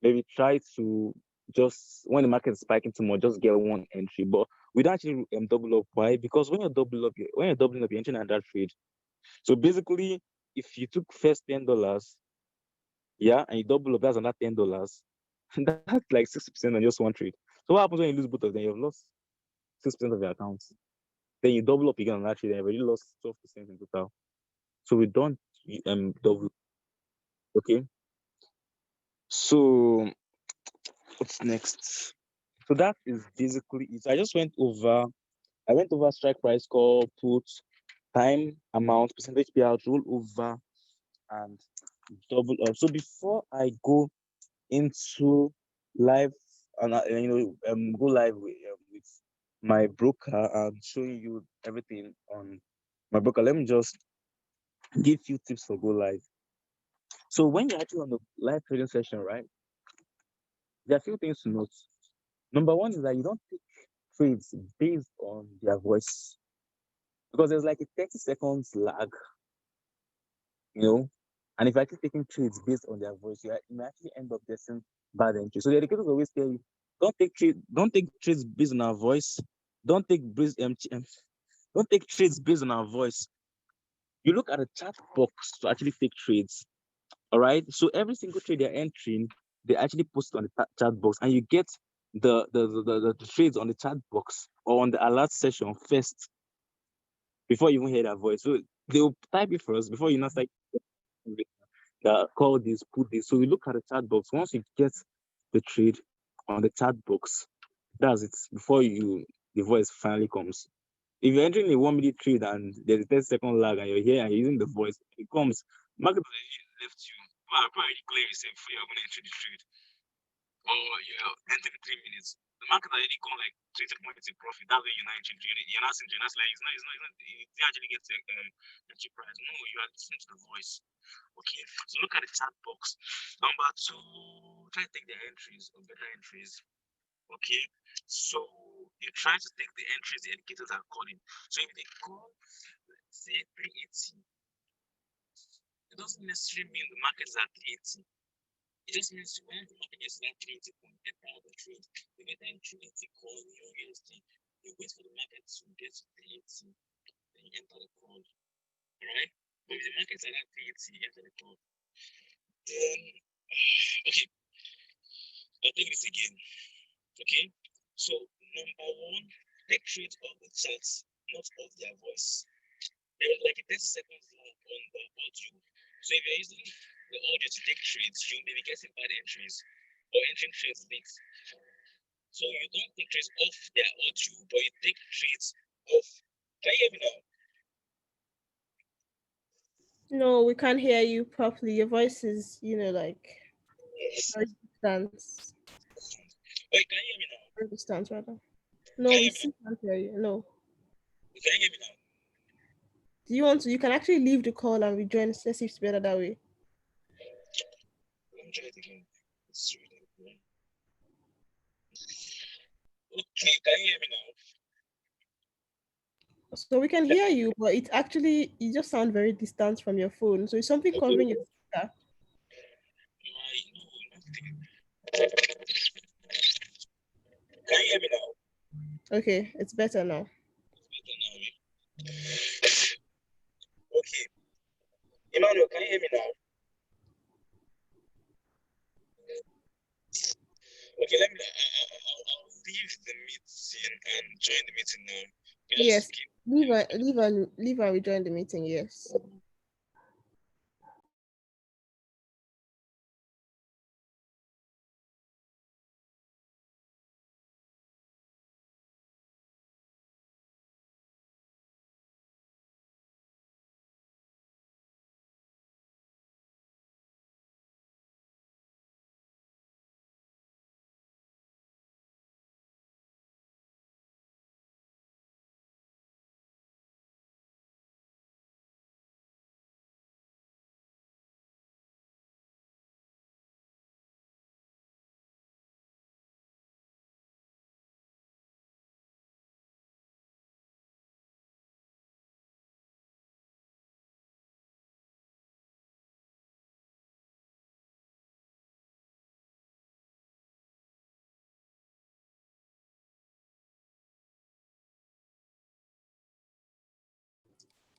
maybe try to just, when the market is spiking too much, just get one entry. But we don't actually double up. Why? Because when you're doubling up, you're entering that trade. So basically, if you took first $10, yeah, and you double up, that's another $10. That's like 60% on just one trade. So what happens when you lose both of them? You've lost 6% of your account. Then you double up again on that trade, and you've already lost 12% in total. So we don't double. Okay. So what's next? So that is basically it. I went over strike price, call, put, time, amount, percentage payout, roll over, and double up. So before I go into live and go live with my broker and showing you everything on my broker, let me just give you tips for go live. So when you're actually on the live trading session, right, there are a few things to note. Number one is that you don't take trades based on their voice, because there's like a 30 seconds lag, you know. And if you're actually taking trades based on their voice, you may actually end up getting bad entries. So the educators always tell you, don't take trades based on our voice. Don't take don't take trades based on our voice. You look at the chat box to actually take trades. All right. So every single trade they're entering, they actually post it on the chat box, and you get the trades on the chat box or on the alert session first before you even hear their voice. So they will type it first before you not start call this, put this. So we look at the chat box. Once you get the trade on the chat box, that's it. Before the voice finally comes. If you're entering a 1 minute trade and there's a 30-second lag and you're here and you're using the voice, it comes. Market already left you. Well, probably declare yourself for your going to enter the trade, or you're entering 3 minutes. The market already gone like 20 points in profit. That's when you're not entering trade. You're not entering. That's like it actually gets entry price. No, you are listening to the voice. Okay, so look at the chat box. Number two, try to take the entries or better entries. Okay, so you're trying to take the entries the indicators are calling. So if they call, let's say 380, it doesn't necessarily mean the market is at 380. It just means when the market gets that 380 point, enter the trade. You get that 380 call new USD. You wait for the market to get to 380, then you enter the call. Alright? But if the market's at 380, you enter the call. Then, okay, I'll take this again. Okay, so number one, take trades of the charts, not of their voice. There is like a 30 seconds lag on the audio. So if you're using the audio to take trades, you may be getting bad entries or entering trades late. So you don't take trades off their audio, but you take trades off. Can you hear me now? No, we can't hear you properly. Your voice is, like Yes. very distant. Wait, can you hear me now? Very distant, rather. Can No, you we hear me still can't hear you. No. now? Can you hear me now? Do you want to? You can actually leave the call and rejoin. Let's see if it's better that way. Let me try it again. Okay, can you hear me now? So we can hear you, but you just sound very distant from your phone. So is something Okay. covering your speaker? Can you hear me now? Okay, it's better now. Okay. Emmanuel, can you hear me now? Okay, I'll leave the meeting and join the meeting now. Yes, Just keep. leave and rejoin the meeting. Yes.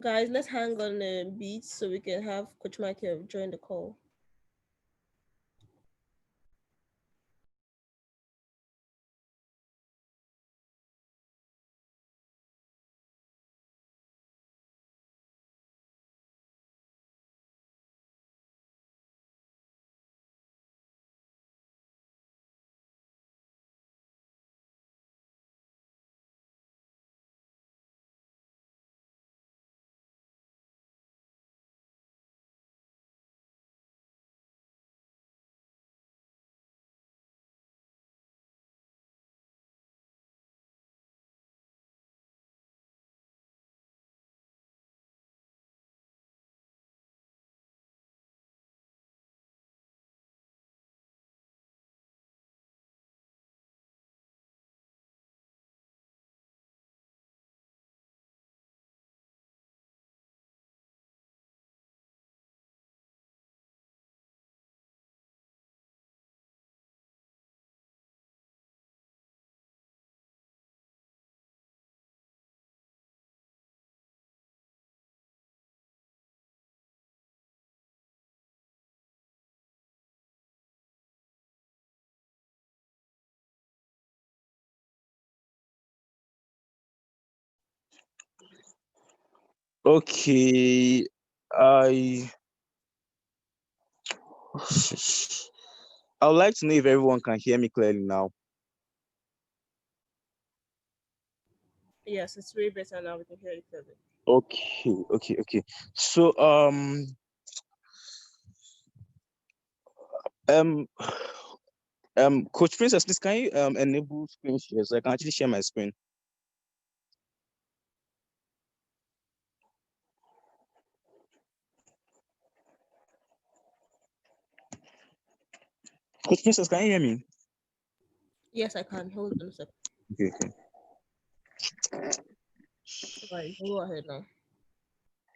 Guys, let's hang on a beat so we can have Coach Michael join the call. Okay, I I would like to know if everyone can hear me clearly now. Yes, it's way better now. We can hear you clearly. Okay. So um Coach Princess, please can you enable screen share so I can actually share my screen? Coach Princess, can you hear me? Yes, I can. Hold on a second. Okay. Right, go ahead now.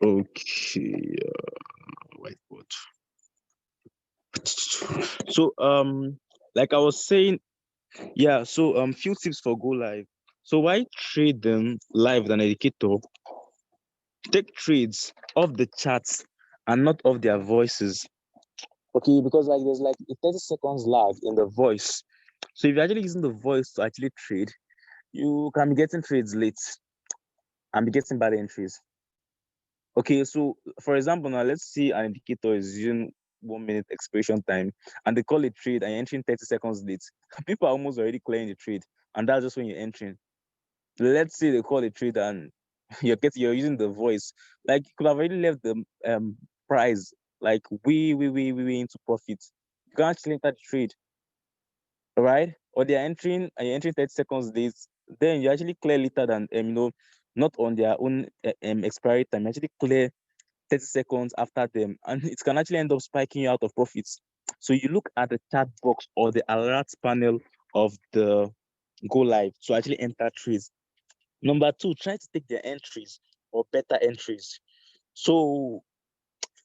Okay. Whiteboard. So like I was saying, yeah. So few tips for go live. So why trade them live with an educator? Take trades off the charts and not off their voices. Okay, because like there's like a 30 seconds lag in the voice. So if you're actually using the voice to actually trade, you can be getting trades late and be getting bad entries. Okay, so for example, now let's see an indicator is using 1 minute expiration time and they call it trade and you're entering 30 seconds late. People are almost already clearing the trade, and that's just when you're entering. Let's say they call it trade and you're using the voice. Like you could have already left the price like way into profit, you can actually enter the trade. All right, or they are entering and you're entering 30 seconds late, then you actually clear later than not on their own expiry time. You actually clear 30 seconds after them, and it can actually end up spiking you out of profits. So you look at the chat box or the alerts panel of the go live to actually enter trades. Number two, try to take their entries or better entries. So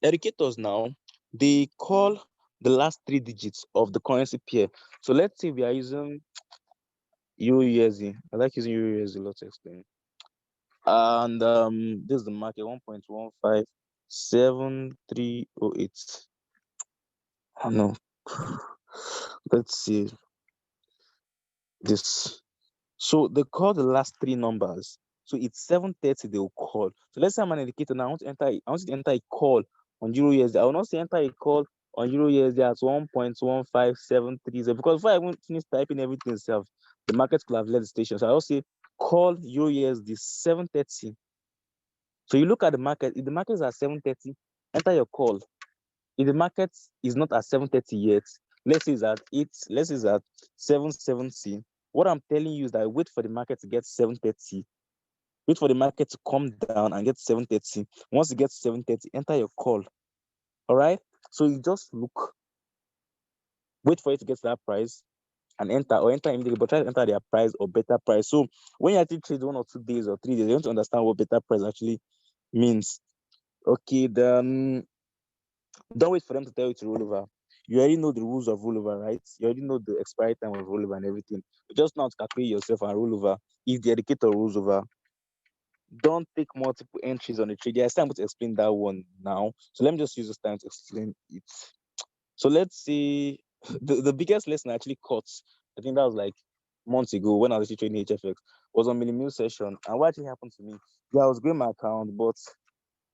educators now, they call the last three digits of the currency pair. So let's say we are using Euro USD. I like using Euro USD a lot to explain. And this is the market 1.157,308. I don't know. Let's see this. So they call the last three numbers. So it's 7:30 they will call. So let's say I'm an educator now. I want to enter a call on Euro USD. I will not say enter a call on Euro USD at 1.15730 because before I even finish typing everything itself, the market could have left the station. So I will say call Euro USD 7:30. So you look at the market. If the market is at 7:30, enter your call. If the market is not at 7:30 yet, let's say it's at 8, let's say it's at 7:70. What I'm telling you is that wait for the market to get 7:30. Wait for the market to come down and get 7:30. Once you get 7:30, enter your call. All right. So you just look, wait for it to get to that price and enter immediately, but try to enter their price or better price. So when you actually trade 1 or 2 days or 3 days, you want to understand what better price actually means. Okay, then don't wait for them to tell you to roll over. You already know the rules of rollover, right? You already know the expiry time of rollover and everything. You just now to calculate yourself and roll over. If the educator rolls over, don't take multiple entries on the trade. Yes, I'm going to explain that one now. So let me just use this time to explain it. So let's see, the biggest lesson I actually caught, I think that was like months ago when I was actually trading HFX, was on Millimil session. And what actually happened to me, yeah, I was growing my account, but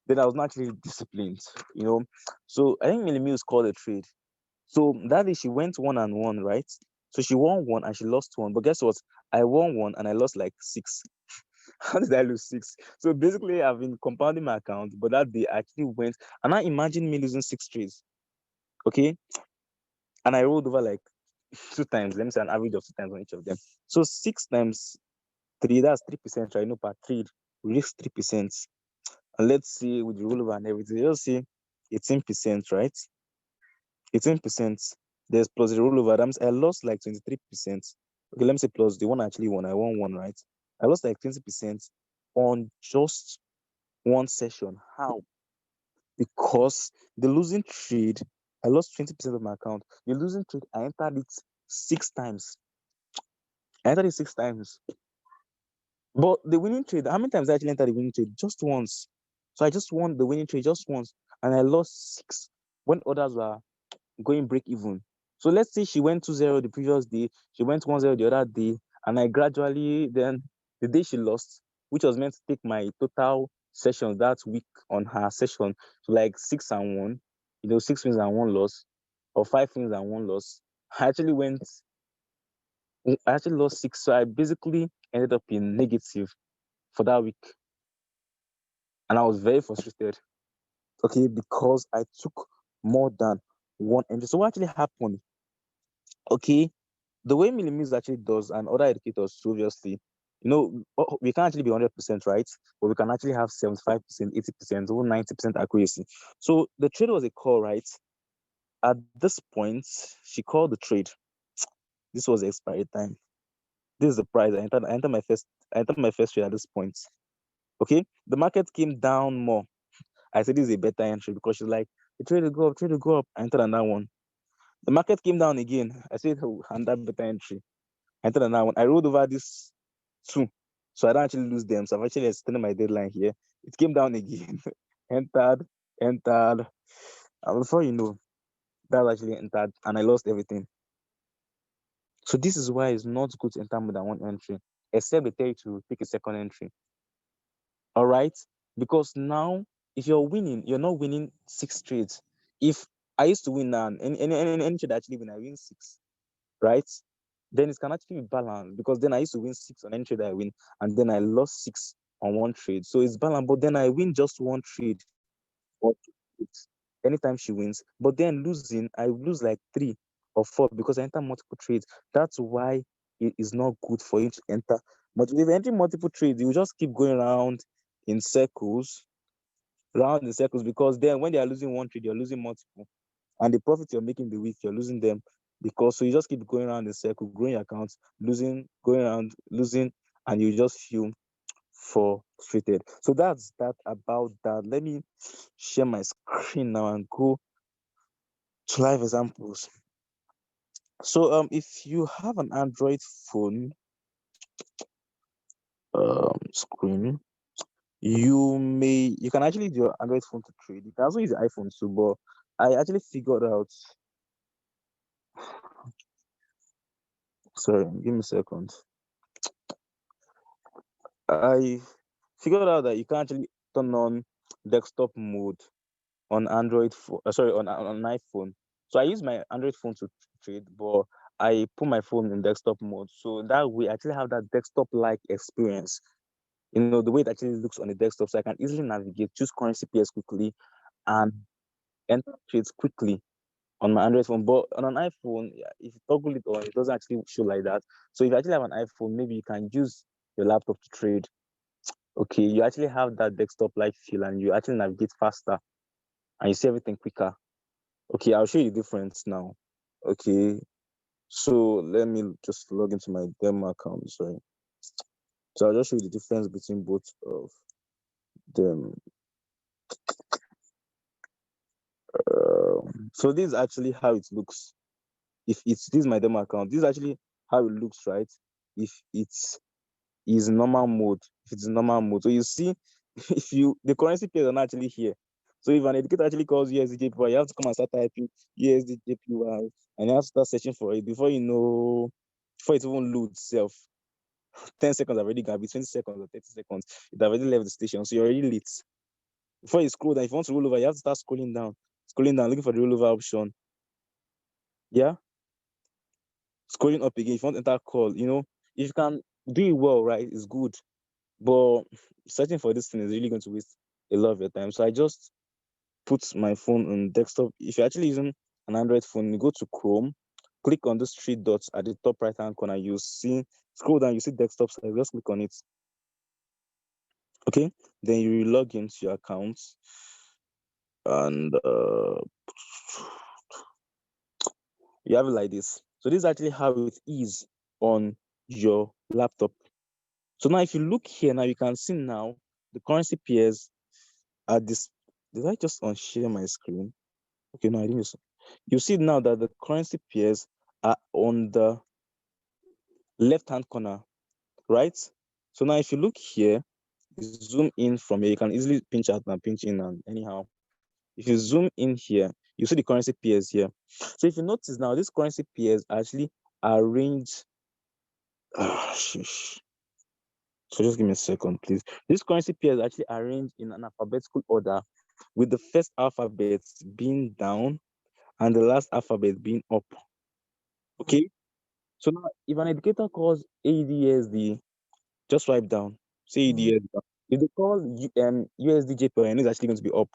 then I was not actually disciplined, you know. So I think Millimil is called a trade. So that day she went 1-1, right? So she won one and she lost one. But guess what? I won one and I lost like 6. How did I lose 6? So basically, I've been compounding my account, but that day I actually went. And now imagine me losing 6 trades, okay? And I rolled over like 2 times. Let me say an average of 2 times on each of them. So 6 times 3, that's 3%, right? No, per trade, we risk 3%. And let's see with the rollover and everything, you'll see 18%, right? 18%. There's plus the rollover. That means I lost like 23%. Okay, let me say plus the one I actually won. I won one, right? I lost like 20% on just one session. How? Because the losing trade, I lost 20% of my account. The losing trade, I entered it 6 times. I entered it 6 times. But the winning trade, how many times I actually entered the winning trade? Just once. So I just won the winning trade just once. And I lost 6 when others were going break even. So let's say she went 2-0 the previous day, she went 1-0 the other day, and I gradually, then the day she lost, which was meant to take my total sessions that week on her session to like 6-1, 6 wins and 1 loss, or 5 wins and 1 loss. I actually lost 6. So I basically ended up in negative for that week. And I was very frustrated. Okay, because I took more than one entry. So what actually happened? Okay, the way Millimeans actually does, and other educators too, obviously, we can't actually be 100%, right? But we can actually have 75%, 80%, or 90% accuracy. So the trade was a call, right? At this point, she called the trade. This was the expiry time. This is the price. I entered my first trade at this point. Okay, the market came down more. I said this is a better entry because she's like, the trade will go up, trade will go up. I entered on that one. The market came down again. I said, oh, and that better entry. I entered on that one. I rolled over this 2, so I don't actually lose them. So I've actually extended my deadline here. It came down again. entered, and before you know, that actually entered, and I lost everything. So this is why it's not good to enter more than one entry, except they tell you to pick a second entry. All right, because now if you're winning, you're not winning 6 trades. If I used to win now, any trade I actually win, I win 6, right? Then it can actually be balanced because then I used to win 6 on any trade I win, and then I lost 6 on one trade. So it's balanced, but then I win just one trade or 2 trades. anytime she wins. But then losing, I lose like 3 or 4 because I enter multiple trades. That's why it is not good for you to enter. But if you enter multiple trades, you just keep going around in circles, because then when they are losing one trade, you're losing multiple. And the profit you're making the week, you're losing them, because so you just keep going around in circle, growing your accounts, losing, going around, losing, and you just feel frustrated. So that's that about that. Let me share my screen now and go to live examples. So if you have an Android phone screen, you can actually use your Android phone to trade. You can also use the iPhone too, but I actually figured out. Sorry, give me a second. I figured out that you can actually turn on desktop mode on Android phone. On an iPhone. So I use my Android phone to trade, but I put my phone in desktop mode, so that way I actually have that desktop-like experience. The way it actually looks on the desktop, so I can easily navigate, choose currency pairs quickly, and enter trades quickly on my Android phone. But on an iPhone, if you toggle it on, it doesn't actually show like that. So if you actually have an iPhone, maybe you can use your laptop to trade. Okay, you actually have that desktop-like feel, and you actually navigate faster, and you see everything quicker. Okay, I'll show you the difference now. Okay, so let me just log into my demo account. Sorry. So I'll just show you the difference between both of them. So this is actually how it looks. If this is my demo account, this is actually how it looks, right? If it's is normal mode, so you see, if the currency pairs are not actually here. So if an educator actually calls USDJPY, you have to come and start typing USDJPY, and you have to start searching for it before it even loads itself. 10 seconds already gone, be 20 seconds or 30 seconds. It already left the station, so you're already late. Before you scroll down, if you want to roll over, you have to start scrolling down, looking for the rollover option. Yeah, scrolling up again. If you want to enter call, if you can do it well, right, it's good. But searching for this thing is really going to waste a lot of your time. So I just put my phone on desktop. If you're actually using an Android phone, you go to Chrome, click on those 3 dots at the top right hand corner. You see, scroll down, you see desktop side. Just click on it. Okay, then you log into your account, and you have it like this. So this is actually how it is on your laptop. So now if you look here now, you can see now the currency pairs are this. Did I just unshare my screen? Okay, no, I didn't. You see now that the currency pairs are on the left hand corner, right? So now if you look here, you zoom in from here, you can easily pinch out and pinch in, and anyhow. If you zoom in here, you see the currency pairs here. So if you notice now, these currency pairs actually arranged. So just give me a second, please. These currency pairs actually arranged in an alphabetical order, with the first alphabet being down and the last alphabet being up. Okay. So now, if an educator calls ADSD, just swipe down. Say ADSD. If they call USDJPY, it's actually going to be up.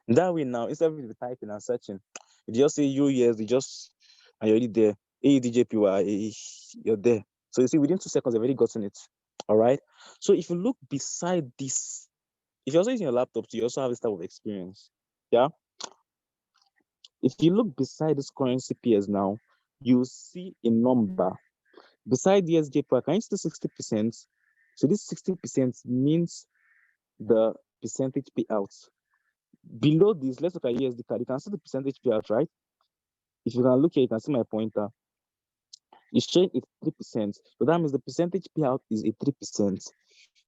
That way now, instead of typing and searching, if you just say USD, and you're already there. AEDJPY, you're there. So you see, within 2 seconds, I've already gotten it. All right. So if you look beside this, if you're also using your laptop, you also have this type of experience. Yeah. If you look beside this currency pairs now, you see a number. Beside the SJPY, can you see 60%? So this 60% means the percentage payout. Below this, let's look at USD card. You can see the percentage payout, right? If you can look here, you can see my pointer. It's showing it's 3%. So that means the percentage payout is a 3%.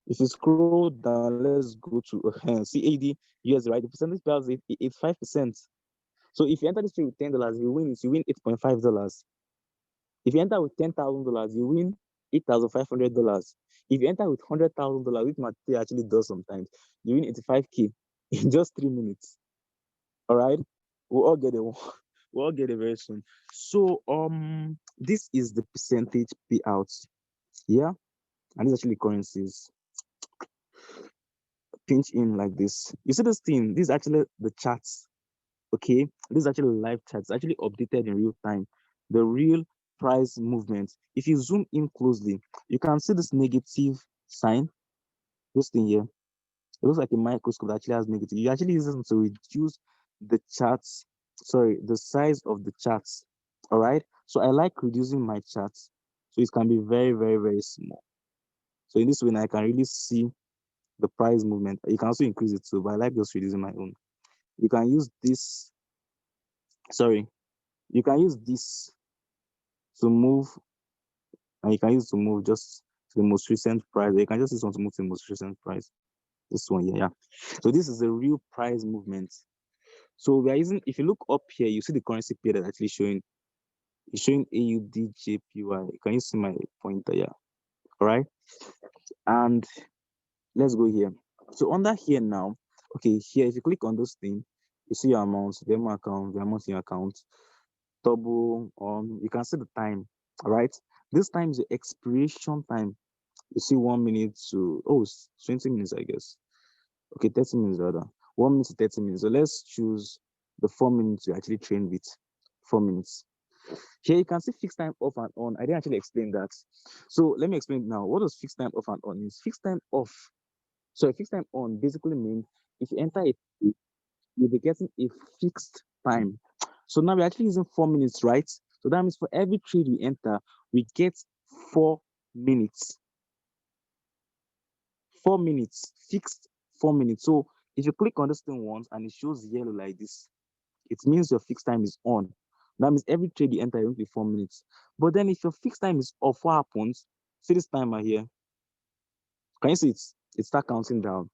If you scroll down, let's go to CAD USD, right? The percentage payout is 5%. So if you enter this trade with $10, you win $8.5. If you enter with $10,000, you win $8,500. If you enter with $100,000, which Matthew actually does sometimes, you win 85K in just 3 minutes. All right, we'll all get it. We'll all get it very soon. So this is the percentage payouts. Yeah, and this actually currencies. Pinch in like this. You see this thing? This is actually the charts. Okay, this is actually live chat. It's actually updated in real time. The real price movement. If you zoom in closely, you can see this negative sign. This thing here. It looks like a microscope that actually has negative. You actually use it to reduce the charts, sorry, the size of the charts. All right. So I like reducing my charts so it can be very, very, very small. So in this way, now I can really see the price movement. You can also increase it too, but I like just reducing my own. You can use this, sorry, you can use this to move, and you can use to move just to the most recent price. You can just use one to move to the most recent price. This one here, yeah. So this is the real price movement. So we are using, if you look up here, you see the currency pair that's actually showing, it's showing AUDJPY. Can you see my pointer? Yeah. All right. And let's go here. So under here now, okay, here, if you click on this thing, you see your amounts, demo account, the amount in your account, double, you can see the time. All right. This time is the expiration time. You see 1 minute to, 20 minutes, I guess. Okay, 30 minutes rather. 1 minute to 30 minutes. So let's choose the 4 minutes you actually train with. 4 minutes. Here you can see fixed time off and on. I didn't actually explain that. So let me explain now. What does fixed time off and on means? Fixed time off. So fixed time on basically means if you enter it, you'll be getting a fixed time. So now we're actually using 4 minutes, right? So that means for every trade we enter, we get 4 minutes. 4 minutes, fixed 4 minutes. So if you click on this thing once and it shows yellow like this, it means your fixed time is on. That means every trade you enter will be 4 minutes. But then if your fixed time is off, what happens? See this timer here. Can you see it? It start counting down.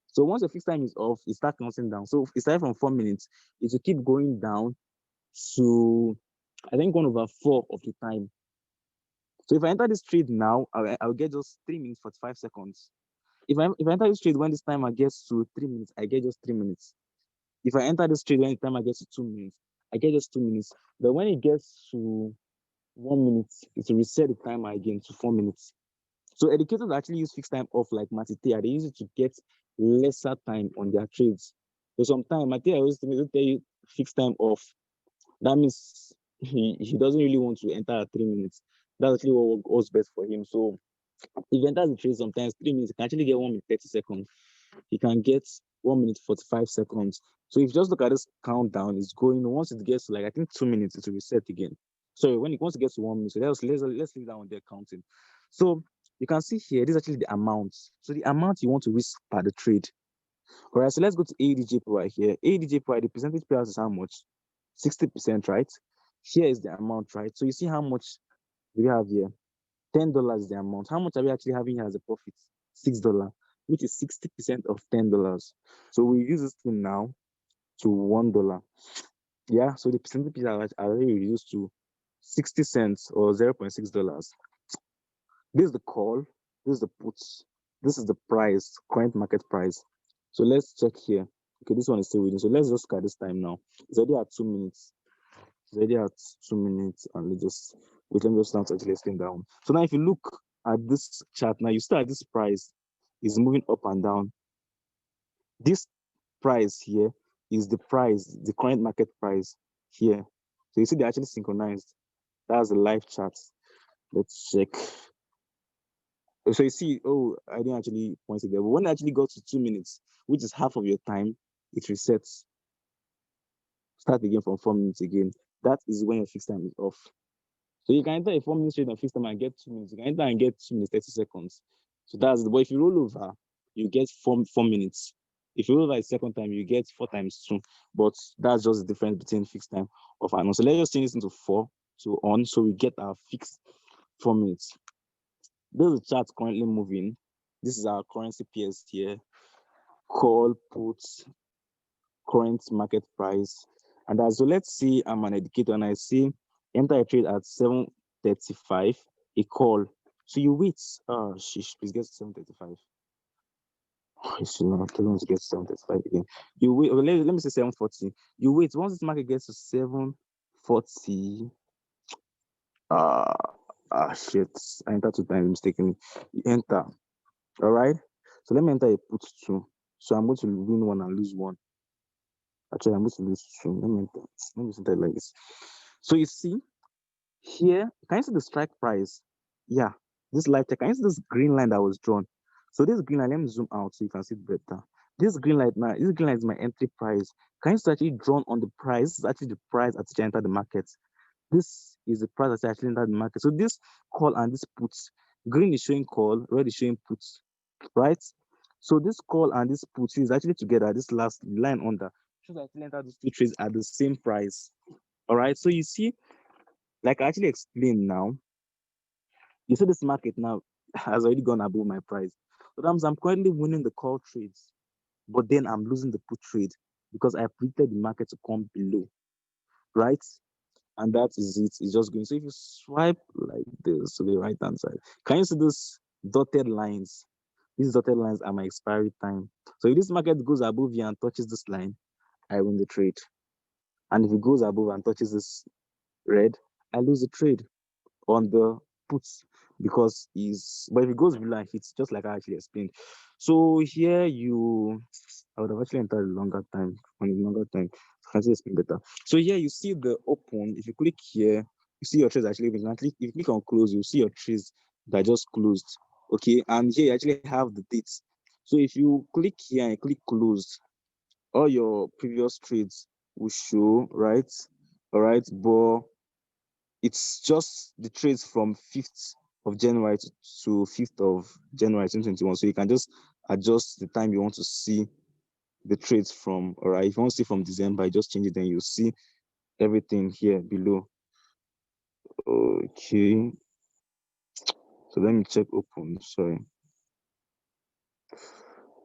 So once your fixed time is off, it start counting down. So it started from 4 minutes. It will keep going down to I think 1/4 of the time. So if I enter this trade now, I'll get just 3 minutes 45 seconds. If I enter this trade when this timer gets to 3 minutes, I get just 3 minutes. If I enter this trade when the timer gets to 2 minutes, I get just 2 minutes. But when it gets to 1 minute, it will reset the timer again to 4 minutes. So educators actually use fixed time off like Matitea. They use it to get lesser time on their trades. So sometimes Matia always tell you fixed time off. That means he doesn't really want to enter at 3 minutes. That's actually what works best for him. So if he enters the trade sometimes 3 minutes, he can actually get 1 minute 30 seconds. He can get 1 minute 45 seconds. So if you just look at this countdown, it's going. Once it gets to like I think 2 minutes, it will reset again. So when it wants to get to 1 minute, so let's leave that one there counting. So you can see here, this is actually the amount. So the amount you want to risk per the trade. All right, so let's go to ADJPY here. ADJPY, the percentage payout is how much? 60%, right? Here is the amount, right? So you see how much we have here. $10 is the amount. How much are we actually having here as a profit? $6, which is 60% of $10. So we use this thing now to $1. Yeah, so the percentage are already reduced to 60 cents or $0.6. This is the call, this is the puts, this is the price, current market price. So let's check here. Okay, this one is still reading. So let's just look at this time now. It's already at 2 minutes. It's already at 2 minutes, and let's just wait. Let me just start to actually explain down. So now, if you look at this chart, now you start at this price is moving up and down. This price here is the price, the current market price here. So you see they're actually synchronized. That's the live chart. Let's check. So you see, I didn't actually point it there. But when it actually got to 2 minutes, which is half of your time, it resets. Start again from 4 minutes again. That is when your fixed time is off. So you can enter a 4 minute trade on fixed time and get 2 minutes. You can enter and get 2 minutes, 30 seconds. So that's the, but if you roll over, you get 4 minutes. If you roll over a second time, you get 4 times 2. But that's just the difference between fixed time off and on. So let's just change this into 4 to on. So we get our fixed 4 minutes. This is the chart currently moving. This is our currency pairs here. Call, puts, current market price. And so let's see I'm an educator and I see enter a trade at 7:35, a call. So you wait. Please get 7:35. It's not going to get 7:35 again. You wait. Let me say 7:40. You wait. Once this market gets to 7:40, shit. I entered 2 times mistakenly. You enter. All right. So let me enter a put 2. So I'm going to win 1 and lose 1. Actually, I'm going to lose stream. Let me see that like this. So you see here, can you see the strike price? Yeah, this light check. Can you see this green line that was drawn? So this green line, let me zoom out so you can see it better. This green light now, this green line is my entry price. Can you see actually drawn on the price? This is actually the price at which I entered the market. This is the price that I actually entered the market. So this call and this puts, green is showing call, red is showing puts, right? So this call and this put is actually together. This last line under shows I actually entered these two trades at the same price. All right. So you see, like I actually explained now, you see this market now has already gone above my price. So that means I'm currently winning the call trades, but then I'm losing the put trade because I predicted the market to come below, right? And that is it. It's just going. So if you swipe like this to the right hand side, can you see those dotted lines? These dotted lines are my expiry time. So if this market goes above here and touches this line, I win the trade. And if it goes above and touches this red, I lose the trade on the puts because is but if it goes below and hits, just like I actually explained. So here I would have actually entered a longer time on a longer time. I can see explain better. So here you see the open. If you click here, you see your trades actually. If you click on close, you see your trades that just closed. Okay, and here you actually have the dates. So if you click here and click closed, all your previous trades will show, right? All right, but it's just the trades from 5th of January to 5th of January 2021. So you can just adjust the time you want to see the trades from. All right, if you want to see from December, just change it, then you'll see everything here below. Okay, so let me check open. Sorry.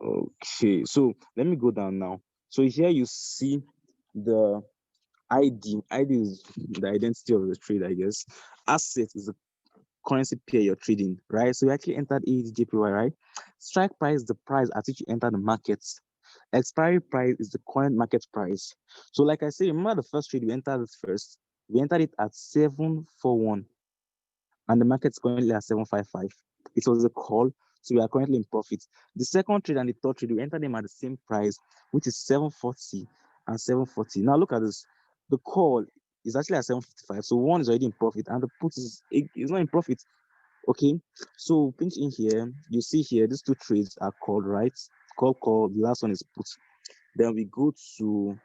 Okay, so let me go down now. So here you see the ID. ID is the identity of the trade, I guess. Asset is the currency pair you're trading, right? So you actually entered AEDJPY, right? Strike price is the price at which you enter the markets. Expiry price is the current market price. So like I said, remember the first trade we entered it first. We entered it at 741 and the market's currently at 755. It was a call, so we are currently in profit. The second trade and the third trade, we entered them at the same price, which is 740 and 740. Now look at this. The call is actually at 755, so one is already in profit, and the put is not in profit. Okay, so pinch in here, you see here, these two trades are called, right? Call, the last one is put. Then we go to,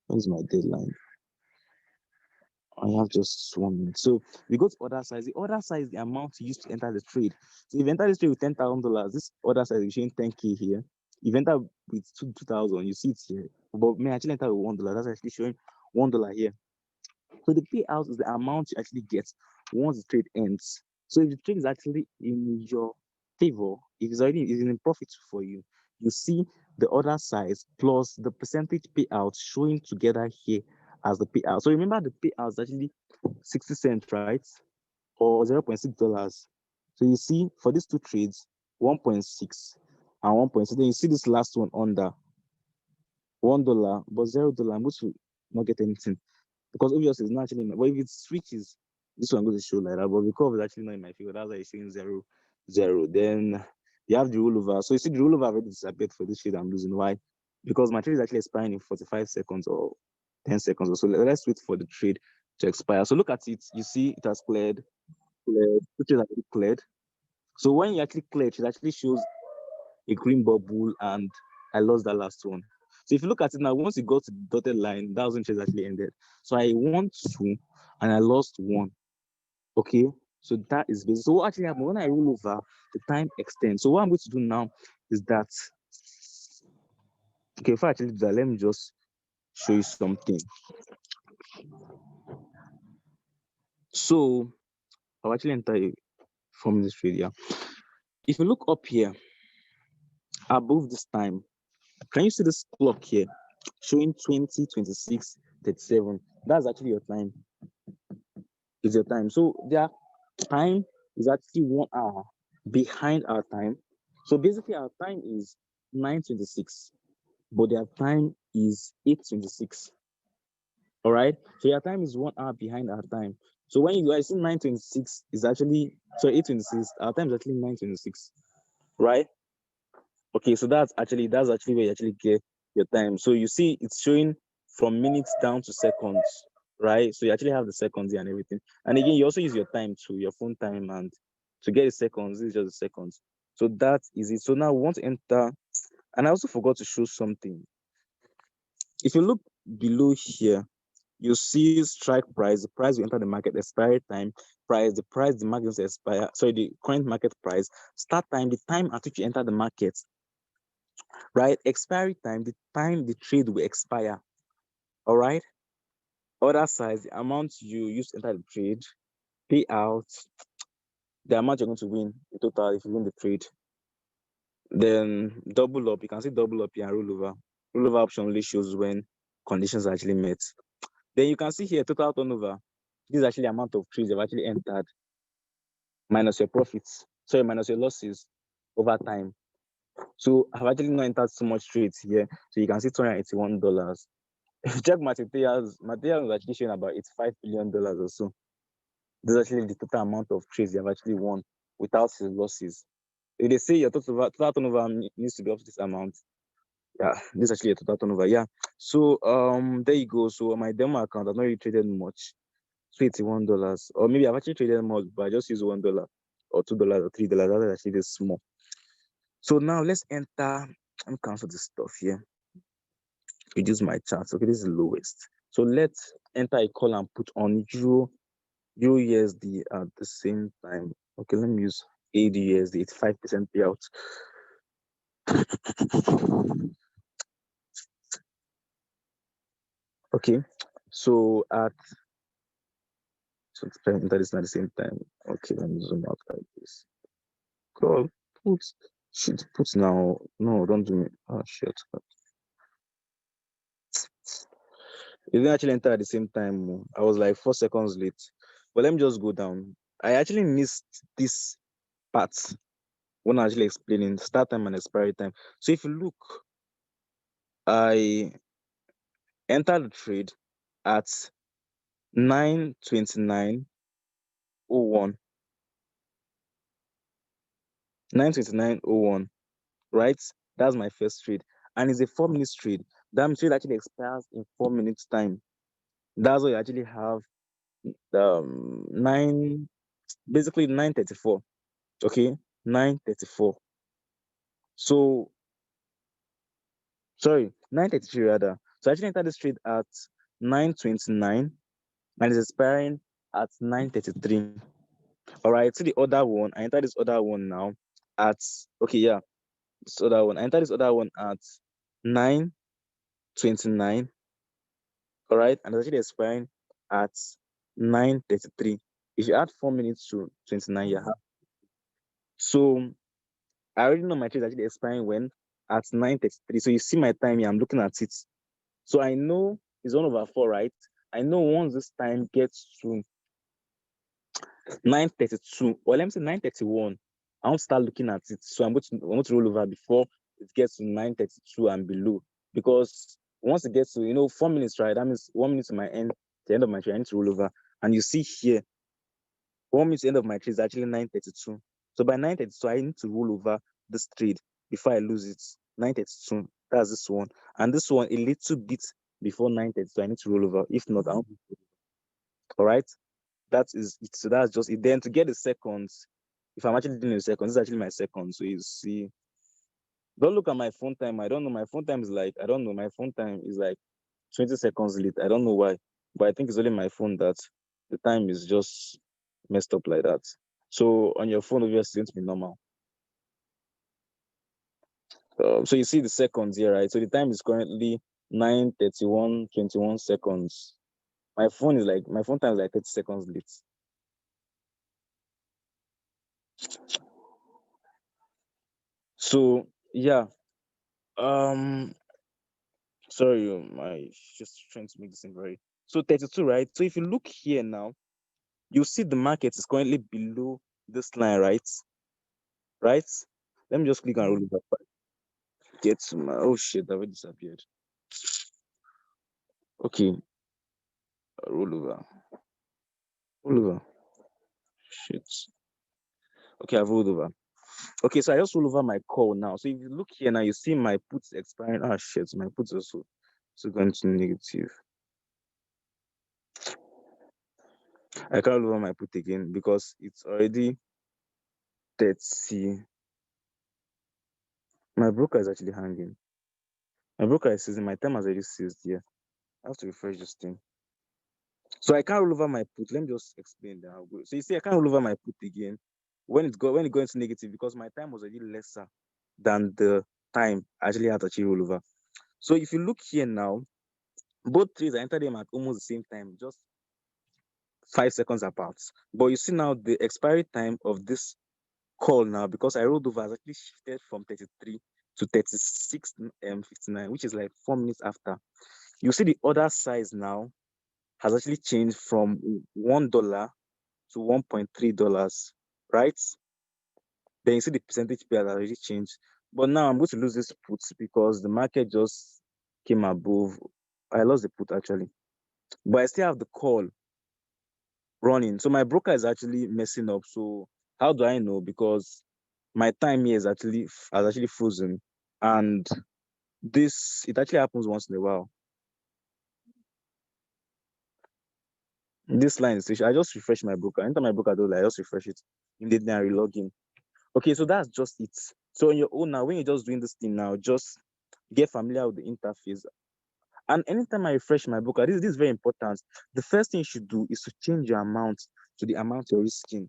when's my deadline? I have just 1 minute. So we go to order size. The order size is the amount you use to enter the trade. So if you enter this trade with $10,000, this order size is showing 10K here. If you enter with 2,000, you see it here. But may actually enter with $1. That's actually showing $1 here. So the payout is the amount you actually get once the trade ends. So if the trade is actually in your favor, if it's already in profit for you, you see the order size plus the percentage payout showing together here as the payout. So remember the payout is actually 60 cents, right? Or $0.6. So you see for these two trades, 1.6 and 1.6. Then you see this last one under $1, but $0. I'm going to not get anything because obviously it's not actually but if it switches, this one goes to show like that. But because it's actually not in my favor, that's why it's saying 0, 0. Then you have the rollover. So you see the rollover already disappeared for this trade I'm losing. Why? Because my trade is actually expiring in 45 seconds or 10 seconds or so. Let's wait for the trade to expire. So look at it. You see it has cleared. The trade has already cleared. So when you actually clear, it actually shows a green bubble, and I lost that last one. So if you look at it now, once you go to the dotted line, that was when trade actually ended. So I won 2 and I lost 1. Okay, so that is basic. So what actually happened when I roll over, the time extends. So what I'm going to do now is that, okay, if I actually do that, let me just show you something. So I'll actually enter from this trade here. If you look up here above this time, can you see this clock here showing 20, 26, 37? That's actually your time. It's your time. So their time is actually 1 hour behind our time. So basically our time is 9:26, but their time is 8:26. All right. So your time is 1 hour behind our time. So when you guys see 9:26 is actually 8:26, our time is actually 9:26, right? Okay, so that's actually where you actually get your time. So you see it's showing from minutes down to seconds, right? So you actually have the seconds here and everything. And again, you also use your time too, your phone time, and to get the seconds, this is just the seconds. So that is it. So now we want to enter, and I also forgot to show something. If you look below here, you see strike price, the price you enter the market, expiry time, price, the price the market will expire, sorry, the current market price, start time, the time at which you enter the market, right? Expiry time, the time the trade will expire. All right. Other side, the amount you use to enter the trade, payout, the amount you're going to win in total if you win the trade. Then double up, you can see double up here and rollover. Rollover option only shows when conditions are actually met. Then you can see here total turnover. This is actually the amount of trades you've actually entered minus your profits, sorry, minus your losses over time. So I've actually not entered so much trades here. So you can see $281. If you check materials is actually showing about $85 billion or so. This is actually the total amount of trades you have actually won without the losses. If they say your total turnover needs to be up to this amount, yeah, this is actually a total turnover. Yeah. So there you go. So on my demo account, I've not really traded much. So $81. Or maybe I've actually traded more, but I just use $1 or $2 or $3. That is actually this small. So now let's enter. Let me cancel this stuff here. Reduce my charts. Okay, this is the lowest. So let's enter a call and put on USD at the same time. Okay, let me use ADUSD. It's 5% payout. Okay, so let's enter this at the same time. Okay, let me zoom out like this. God, put now. No, don't do me. Oh shit. It didn't actually enter at the same time. I was like 4 seconds late. But let me just go down. I actually missed this part when I actually explaining start time and expiry time. So if you look, I entered the trade at 9:29:01. 9:29:01, right? That's my first trade. And it's a 4-minute trade. That trade actually expires in 4 minutes time. That's why you actually have basically 9:34. Okay, 9:34. So sorry, 9:33 rather. So I actually entered this trade at 9:29 and it's expiring at 9:33. All right, so the other one, I entered this other one now at okay, yeah, this other one. I entered this other one at 9:29. All right, and it's actually expiring at 9:33. If you add 4 minutes to 29, you have. So I already know my trade is actually expiring when at 9:33. So you see my time here, I'm looking at it. So I know it's 1/4, right? I know once this time gets to 9:32, or let me say 9:31, I want to start looking at it. So I'm going to roll over before it gets to 9:32 and below. Because once it gets to 4 minutes, right? That means 1 minute to my end, the end of my trade, I need to roll over. And you see here, 1 minute to the end of my trade is actually 9:32. So by 9:32, I need to roll over this trade before I lose it. 9:32, that's this one. And this one, a little bit before 9:32, I need to roll over. If not, I won't. All right. That is it. So that's just it. Then to get the seconds, if I'm actually doing the seconds, this is actually my seconds. So you see, don't look at my phone time. I don't know. My phone time is like, I don't know. My phone time is like 20 seconds late. I don't know why, but I think it's only my phone that the time is just messed up like that. So on your phone, obviously, it's going to be normal. So you see the seconds here, right? So the time is currently 9:31:21 seconds. My phone time is like 30 seconds late. So yeah, sorry, I just trying to make this thing very. So 32, right? So if you look here now, you see the market is currently below this line, right? Right? Let me just click on rollover. Get to my oh shit, that already disappeared. Okay, rollover. Rollover. Shit. Okay, I've rolled over. Okay, so I just roll over my call now. So if you look here now, you see my puts expiring. Ah, shit, my puts also going to negative. I can't roll over my put again because it's already 30. My broker is actually hanging. My broker is seizing. My time has already seized here. I have to refresh this thing. So I can't roll over my put. Let me just explain that. So you see, I can't roll over my put again when it goes into negative because my time was already lesser than the time I actually had to achieve rollover. So if you look here now, both trades I entered them at almost the same time, just 5 seconds apart. But you see now the expiry time of this call now, because I rolled over, has actually shifted from 33 to 36.59, which is like 4 minutes after. You see the order size now has actually changed from $1 to $1.3, right? Then you see the percentage pair has already changed. But now I'm going to lose this put because the market just came above. I lost the put actually, but I still have the call running. So my broker is actually messing up. So how do I know? Because my time here is actually has actually frozen, and it actually happens once in a while. This line is I just refresh my broker. Enter my broker, though, I just refresh it immediately and relog in. Okay, so that's just it. So on your own now, when you're just doing this thing now, just get familiar with the interface. And anytime I refresh my broker, this is very important. The first thing you should do is to change your amount to the amount you're risking.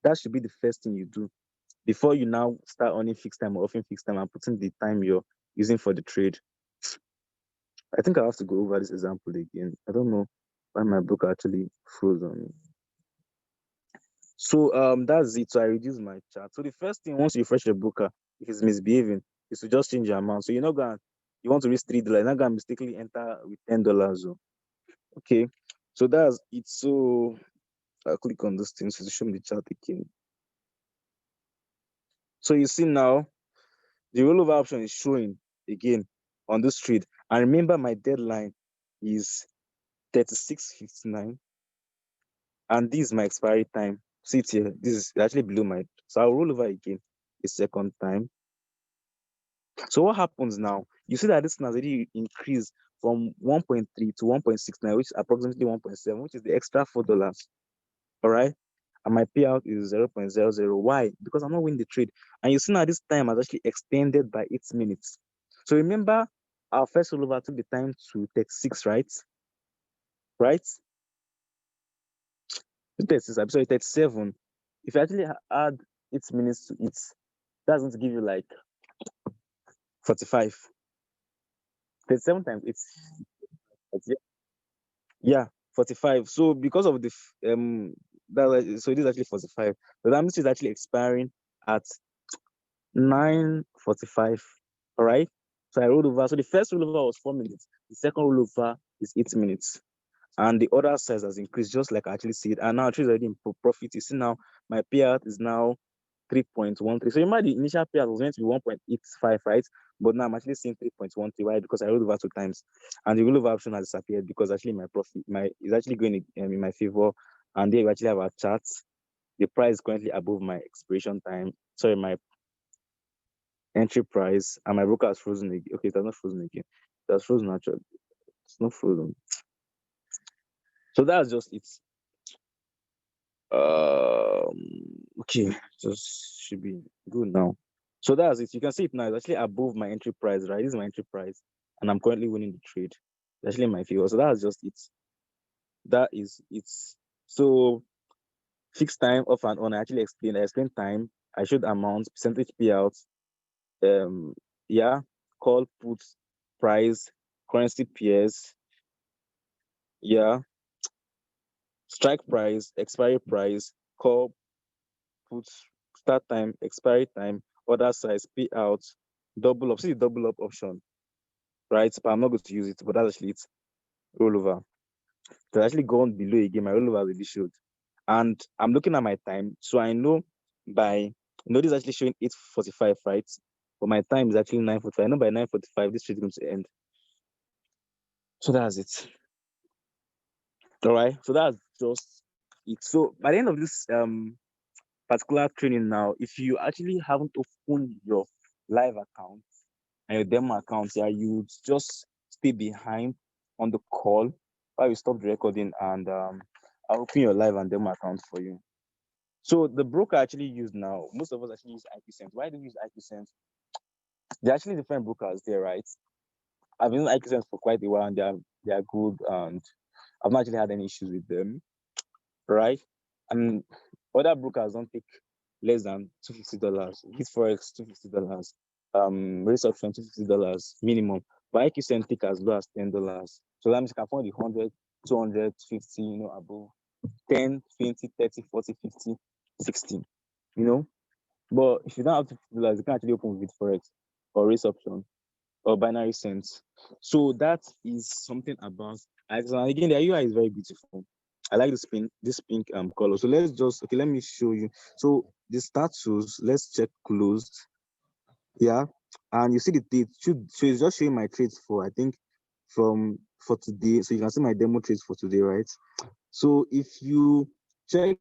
That should be the first thing you do before you now start owning fixed time or offering fixed time and putting the time you're using for the trade. I think I have to go over this example again. I don't know why my broker actually froze on me. So that's it. So I reduce my chart. So the first thing once you refresh your broker, if it's misbehaving, is to just change your amount. So you're not gonna you want to risk $3, you're not gonna mistakenly enter with $10. Okay. So that's it. So I'll click on this thing to show me the chart again. So you see now the rollover option is showing again on this trade. And remember my deadline is 36.59. And this is my expiry time. See it here. This is actually below my. So I'll roll over again a second time. So what happens now? You see that this has already increased from 1.3 to 1.69, which is approximately 1.7, which is the extra $4. All right. And my payout is 0.00. Why? Because I'm not winning the trade. And you see now this time has actually extended by 8 minutes. So remember, our first rollover took the time to 36, right? Right? 36, I'm sorry, 37. If you actually add 8 minutes to it, that's going to give you like 45. 37 times 8. Yeah, 45. So because of the so it is actually 45. So that means it's actually expiring at 9:45. All right. So I rolled over. So the first rollover was 4 minutes. The second rollover is 8 minutes. And the order size has increased, just like I actually said. And now trade already in profit. You see now my payout is now 3.13. So remember the initial payout was meant to be 1.85, right? But now I'm actually seeing 3.13. Why? Because I rolled over 2 times. And the rollover option has disappeared because actually my profit is actually going in my favor. And there we actually have our charts. The price is currently above my expiration time. Sorry, my entry price, and my broker has frozen again. Okay, it has not frozen again. It has frozen actually. It's not frozen. So that's just it. Okay, just should be good now. So that's it. You can see it now. It's actually above my entry price, right? This is my entry price, and I'm currently winning the trade. It's actually in my favor. So that's just it. That is it. So fixed time off and on. I actually explained. I explained time. I showed amounts, percentage payouts. Yeah, call, put, price, currency pairs. Yeah, strike price, expiry price, call, put, start time, expiry time, order size, payout, double up. See the double up option, right? But I'm not going to use it, but that's actually it. Rollover. So actually gone below again. My rollover already showed. And I'm looking at my time. So I know this is actually showing 8:45, right? But my time is actually 9:45. I know by 9:45 this trade is going to end. So that's it. All right. So that's just it. So by the end of this particular training now, if you actually haven't opened your live account and your demo account, yeah, you just stay behind on the call while we stop the recording, and I'll open your live and demo account for you. So the broker actually use now, most of us actually use IQCENT. Why do we use IQCENT? There are actually different brokers there, right? I've been using IQCENT for quite a while, and they are good, and I've not actually had any issues with them, right? And other brokers don't take less than $250. VIDEFOREX $250. RACEOPTION $250 minimum. But IQCENT take as low as $10. So that means you can find the 100, 200, 50, above 10, 20, 30, 40, 50, 60, But if you don't have $250, you can actually open with Forex or RACEOPTION or BINARYCENT. So that is something about Axon. And again, the UI is very beautiful. I like this pink color. So let me show you. So the status, let's check closed. Yeah. And you see the date. So it's just showing my trades for, I think, for today. So you can see my demo trades for today, right? So if you check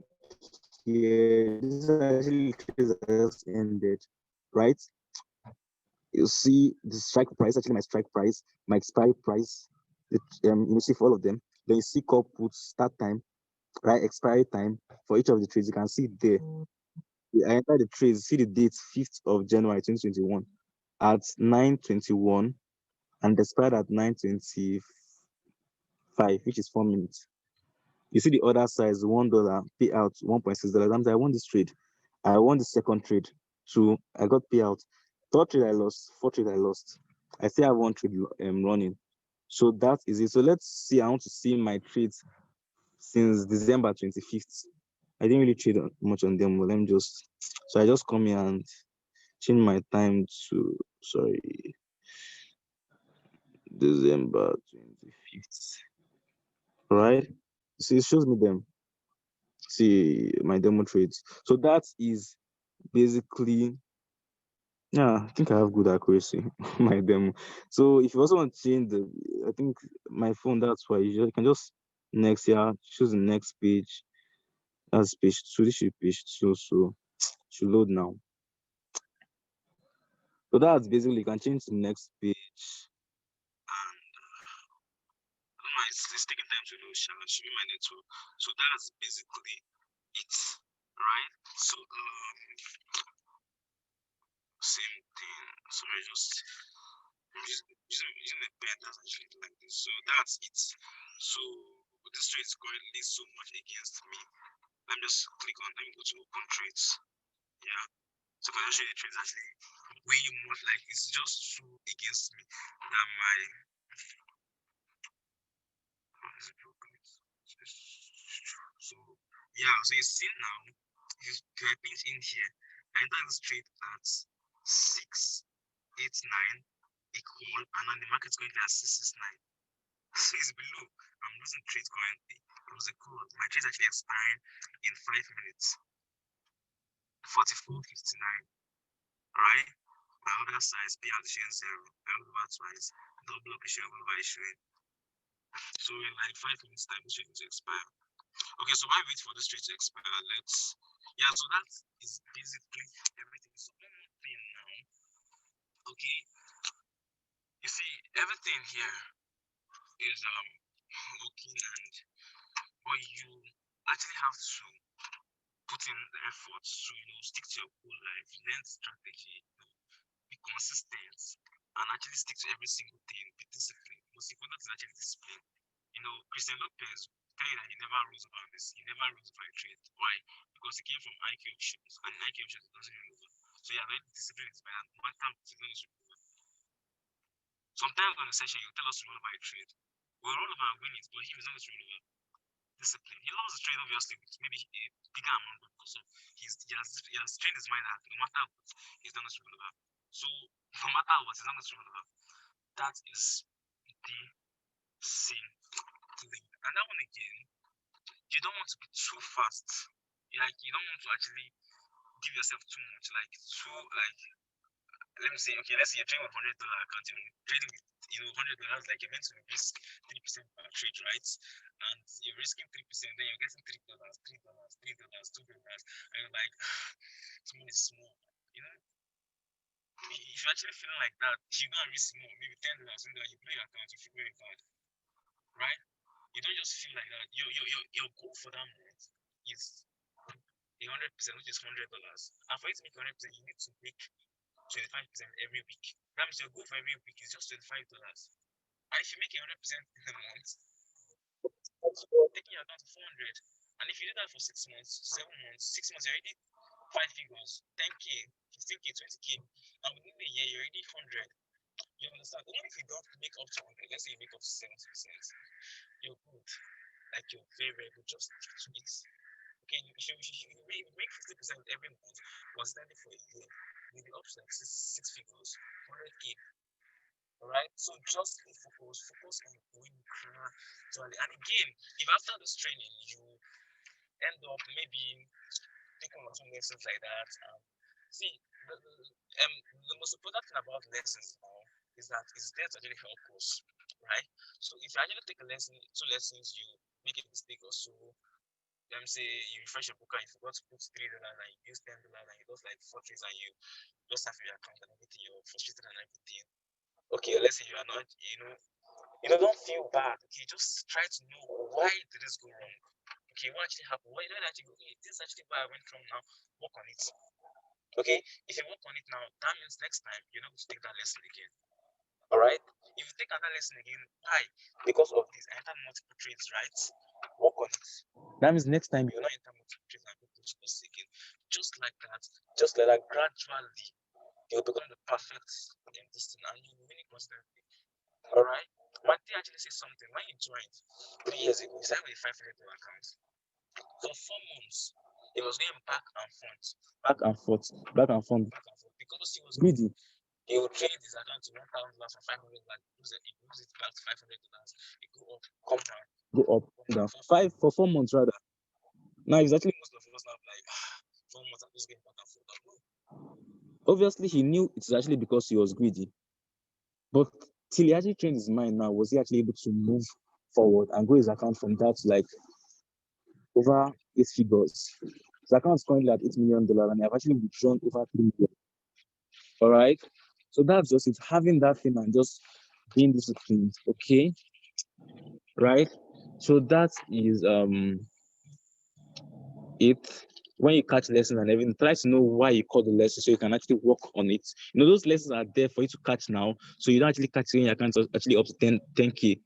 here, this is actually trades that just ended, right? You see the strike price, actually my strike price, my expiry price, you see for all of them. Then you see call puts, start time, right? Expiry time for each of the trades. You can see it there. I enter the trades, see the date 5th of January 2021 at 9:21 and expired at 9:25, which is 4 minutes. You see the other size, $1 payout, $1.6. I won this trade. I won the second trade. 2, I got payout. Third trade I lost. Fourth trade I lost. I still have one trade running. So that is it. So let's see. I want to see my trades since December 25th. I didn't really trade much on them, but let me just. So I just come here and change my time to December 25th. Right? See, it shows me them. See my demo trades. So that is basically, yeah, I think I have good accuracy my demo. So if you also want to change I think my phone, that's why you can just next, yeah, choose the next page. That's page 2. This should be page 2, so should load now. So that's basically, you can change to the next page. And I don't know, it's taking time to load. Shall I show you my network? So that's basically it, right? So same thing. Sorry, just using the pen that's actually like this. So that's it. So the trade is currently so much against me. Let me just let me go to open trades. Yeah. So can I show you the trades actually way much, like it's just so against me that my so yeah, so you see now, if you type it in here, I enter this trade at 689 equal, and then the market's going at 669. So it's below. I'm losing trades currently. It was a code. My trade's actually expiring in 5 minutes. 44.59. Right? My other size, payout issuing 0. I over twice. Double up issuing, over issuing. So in like 5 minutes time, this trade is to expire. Okay, so while I wait for this trade to expire, so that is basically everything. So one more thing now. Okay. You see, everything here is looking, and but you actually have to put in the effort to stick to your goal life, learn strategy, be consistent, and actually stick to every single thing. Be disciplined. Most important is actually discipline. Christian Lopez tell you that he never rose about this. He never rose by trade. Why? Because he came from IQCENT, and in IQCENT it doesn't roll over. So yeah, very discipline is better. No matter what it is, sometimes on the session you tell us to roll over a trade. We'll roll over and win it, but he is not to roll over. Discipline. He loves the trade obviously with maybe a bigger amount, but also he has trained his mind that no matter what, he's not to roll over. So no matter what, he's not to roll over. That is the same thing. And that one again, you don't want to be too fast. You don't want to actually give yourself too much, let me say, okay, let's say you're trading with $100 account, you're trading with $100, like you're meant to risk 3% per trade, right? And you're risking 3%, then you're getting $3, $2, and you're like, small is small. If you're actually feeling like that, you go and risk more, maybe $10, you play your account, you figure it out, right? You don't just feel like that. Your goal for that month is 100%, which is $100. And for you to make 100%, you need to make 25% every week. That means your goal for every week is just $25. And if you make 100% in a month, taking your account to 400. And if you do that for 6 months, 7 months, 6 months, you're already 5 figures, 10K, 15K, 20K. And within a year, you're already 100. You understand? Even if you don't make up to 100, let's say you make up to 70%, you're good. Like you're very, very good. Just stick to it. Okay, you make 50% every month, consistently for a year, you'll be up to like six figures, 100K. Alright, so just focus on going gradually. And again, if after this training you end up maybe taking on some lessons like that, see, the most important thing about lessons now is that it's there to actually help us, right? So if you actually take a lesson, 2 lessons, you make a mistake or so, let me say you refresh your book and you forgot to put $3 and you use $10 and you lost like 4 trades and you just have your account and everything, you're frustrated and everything. Okay, let's say you are not, don't feel bad. Okay, just try to know why did this go wrong. Okay, what actually happened? Why did I actually go? Hey, this is actually where I went from now. Work on it. Okay, if you work on it now, that means next time you're not going to take that lesson again. All right. If you take another lesson again, why? Because of this, I entered multiple trades, right? Work on it. That means next time you're not enter multiple trades and go to this again. Just like that. Just like that, gradually, you'll become the perfect dentist and you will really constantly. All right. One thing actually say something. When you joined 3 years ago, you started with a $500 account. For 4 months, it was going back and forth, back and forth, back and forth, back and forth, because he was greedy. He would trade his account to $1,000 for $500, he moves it back to $500. It go up, come down, go up, come down. For 4 months rather. Now it's actually most of us now like 4 months I'm just getting back and forth. Obviously, he knew it's actually because he was greedy. But till he actually trained his mind now, was he actually able to move forward and grow his account from that to like over 8 figures? His account is currently at $8 million and I've actually withdrawn over 3 million. All right. So that's just it. Having that thing and just being disciplined. Okay. Right. So that is it. When you catch lessons and everything, try to know why you caught the lesson so you can actually work on it. Those lessons are there for you to catch now, so you don't actually catch when your account is actually up to 10K.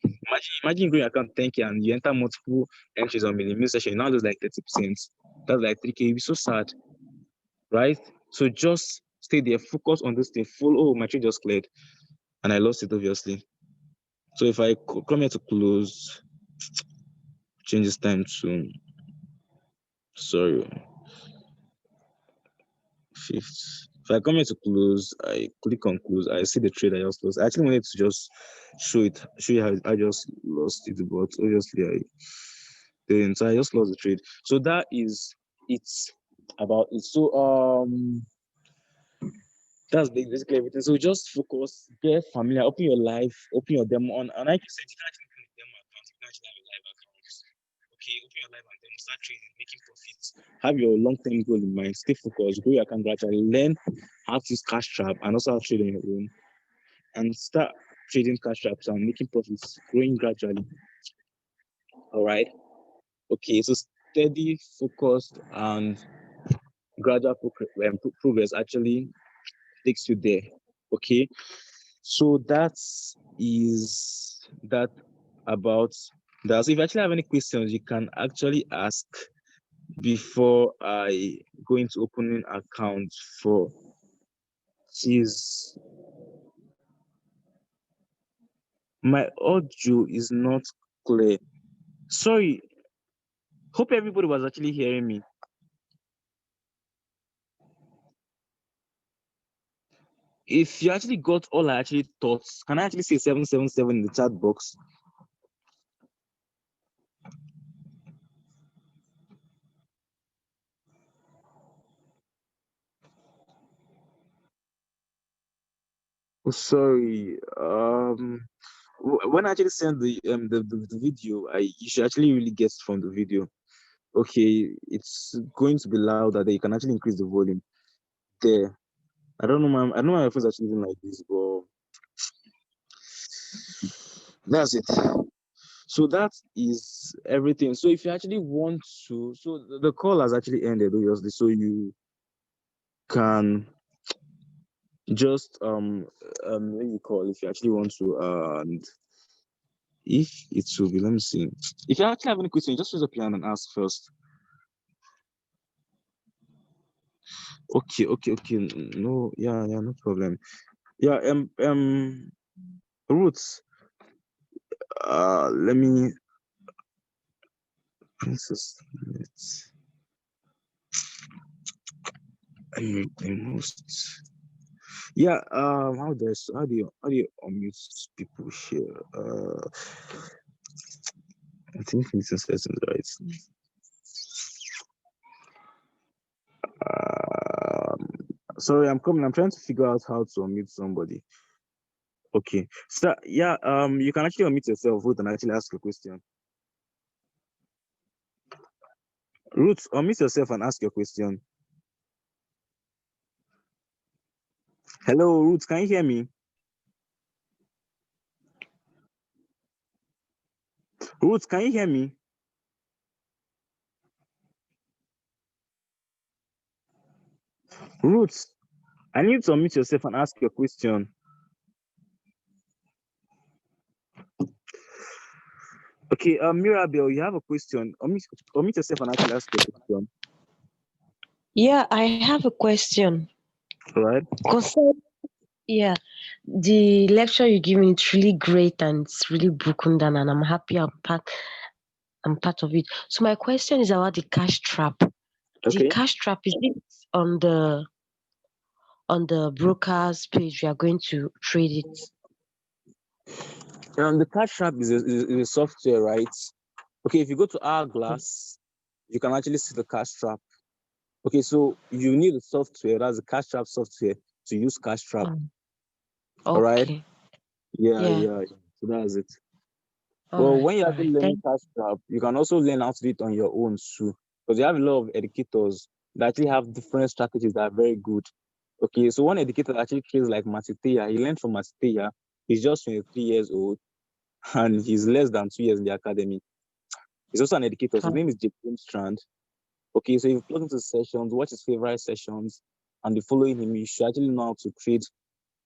Imagine growing your account 10K and you enter multiple entries on minimum session, now there's like 30%. That's like 3K. You'll be so sad, right? So just stay there, focus on this thing. Oh, my trade just cleared, and I lost it obviously. So if I come here to close, change this time to, sorry, 5th. If I come here to close, I click on close, I see the trade I just lost. I actually wanted to just show you how I just lost it, but obviously I didn't. So I just lost the trade. So that is it about it. So that's basically everything. So just focus, get familiar, open your live, open your demo on, and like you said, you can actually open a demo account, you can actually have a live account. Okay, open your live and then start trading, making profits. Have your long-term goal in mind. Stay focused. Grow your account gradually. Learn how to use cash trap and also how to trade on your own. And start trading cash traps and making profits, growing gradually. All right. Okay. So steady, focused, and gradual progress actually takes you there. Okay. So that is that about that. So if you actually have any questions, you can actually ask before I go into opening account for this. My audio is not clear. Sorry. Hope everybody was actually hearing me. If you actually got all I actually thought, can I actually say 777 in the chat box? Oh, sorry. When I actually send the video, you should actually really get from the video. Okay, it's going to be louder. There, you can actually increase the volume. There. I don't know, I don't know why my phone's actually doing like this, but that's it. So that is everything. So if you actually want to, so the call has actually ended, obviously. So you can just what you call if you actually want to and if it will be, let me see. If you actually have any question, just raise up your hand and ask first. Okay. No, yeah, no problem. Yeah, Roots. Let me Princess. Let's the most. Yeah, how do you unmute people here? I think Princess is right. Sorry, I'm coming. I'm trying to figure out how to unmute somebody. Okay. So yeah, you can actually unmute yourself, Ruth, and actually ask a question. Ruth, unmute yourself and ask your question. Hello, Ruth, can you hear me? Ruth, can you hear me? Ruth, I need to unmute yourself and ask your question. Okay, Mirabel, you have a question. Unmute yourself and actually ask your question. Yeah, I have a question. All right. Yeah, the lecture you give me, it's really great and it's really broken down, and I'm happy I'm part of it. So my question is about the cash trap. Okay. The cash trap, is it on the broker's page we are going to trade it? The cash trap is a software, right? Okay, if you go to Hourglass, you can actually see the cash trap. Okay, so you need a software, that's the cash trap software, to use cash trap. Okay. All right? Yeah. So that's it. Well, when you're actually learning cash trap, you can also learn how to do it on your own too. Because you have a lot of educators that actually have different strategies that are very good. Okay, so one educator actually trades like Matiteya. He learned from Matiteya. He's just 23 years old and he's less than 2 years in the academy. He's also an educator. His name is Jake Strand. Okay, so if you plug into sessions, watch his favorite sessions, and be following him, you should actually know how to trade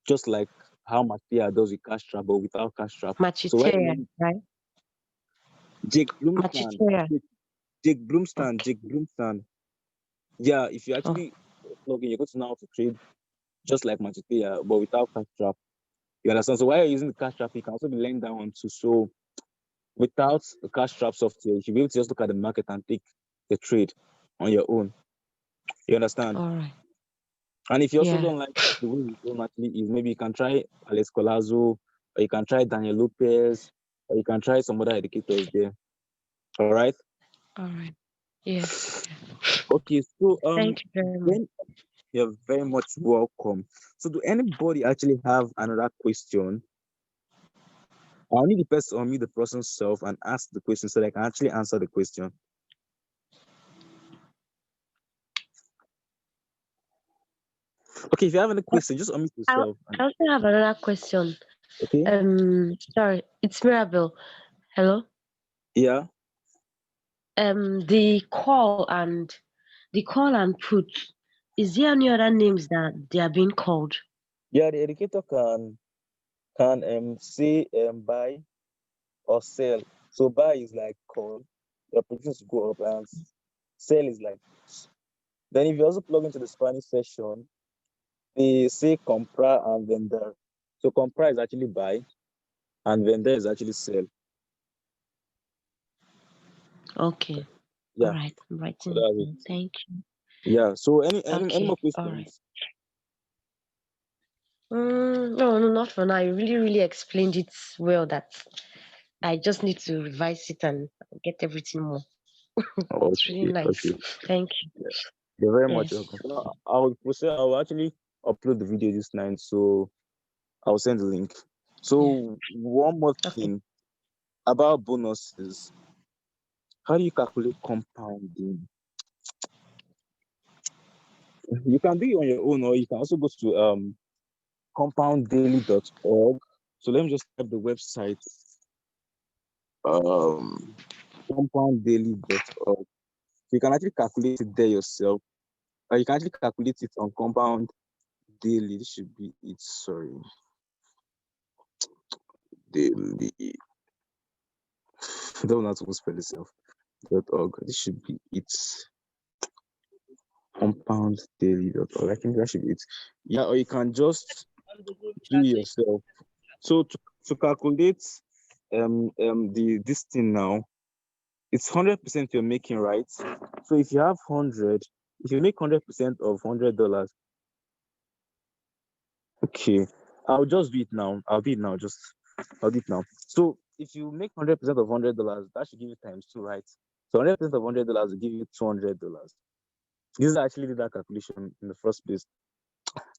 just like how Matiteya does with cash trap, but without cash trap. Matiteya, right? Jake Bloomstrand. Jake Bloomstrand. Okay. Jake Bloomstrand. Yeah, if you actually plug in, you're going to know how to trade just like Matiteya, but without cash trap. You understand? So while you're using the cash trap, you can also be laying that one too. So without the cash trap software, you should be able to just look at the market and take the trade on your own. You understand? All right. And if you also don't like the way his own actually is, maybe you can try Alex Colazo, or you can try Daniel Lopez, or you can try some other educators there. All right? All right. Yeah. Okay, so Thank you very much. You're very much welcome. So do anybody actually have another question? I'll need the person to unmute the person's self and ask the question so that I can actually answer the question. Okay, if you have any question, just unmute yourself. I also have another question. Okay. Sorry, it's Mirabel. Hello. Yeah. The call and put. Is there any other names that they are being called? Yeah, the educator can say buy or sell. So buy is like call, your predictions to go up, and sell is like put. Then if you also plug into the Spanish session, they say compra and vender. So compra is actually buy, and vender is actually sell. Okay. Yeah. All right. I'm writing So it down. Thank you. yeah. So any more questions? All right. No, not for now. You really explained it well. That I just need to revise it and get everything more. It's really nice. Okay. Thank you. Yeah. You're very much Yes. welcome. So I will actually upload the video this night. So I'll send the link. So one more Okay. thing about bonuses. How do you calculate compounding? You can do it on your own, or you can also go to compounddaily.org. So let me just type the website. Compounddaily.org. You can actually calculate it there yourself. You can actually calculate it on Compound Daily. This should be it. Sorry. Daily. I don't know how to spell itself. .org. This should be it. Compounddaily.org. I think that should be it. Yeah, or you can just On the group do chat. it yourself. So to calculate this thing now, it's 100% you're making, right? So if you have 100, if you make 100% of $100, okay, I'll just do it now. I'll do it now. I'll do it now. So if you make 100% of $100, that should give you times 2, right? So 100% of $100 will give you $200. This is actually that calculation in the first place.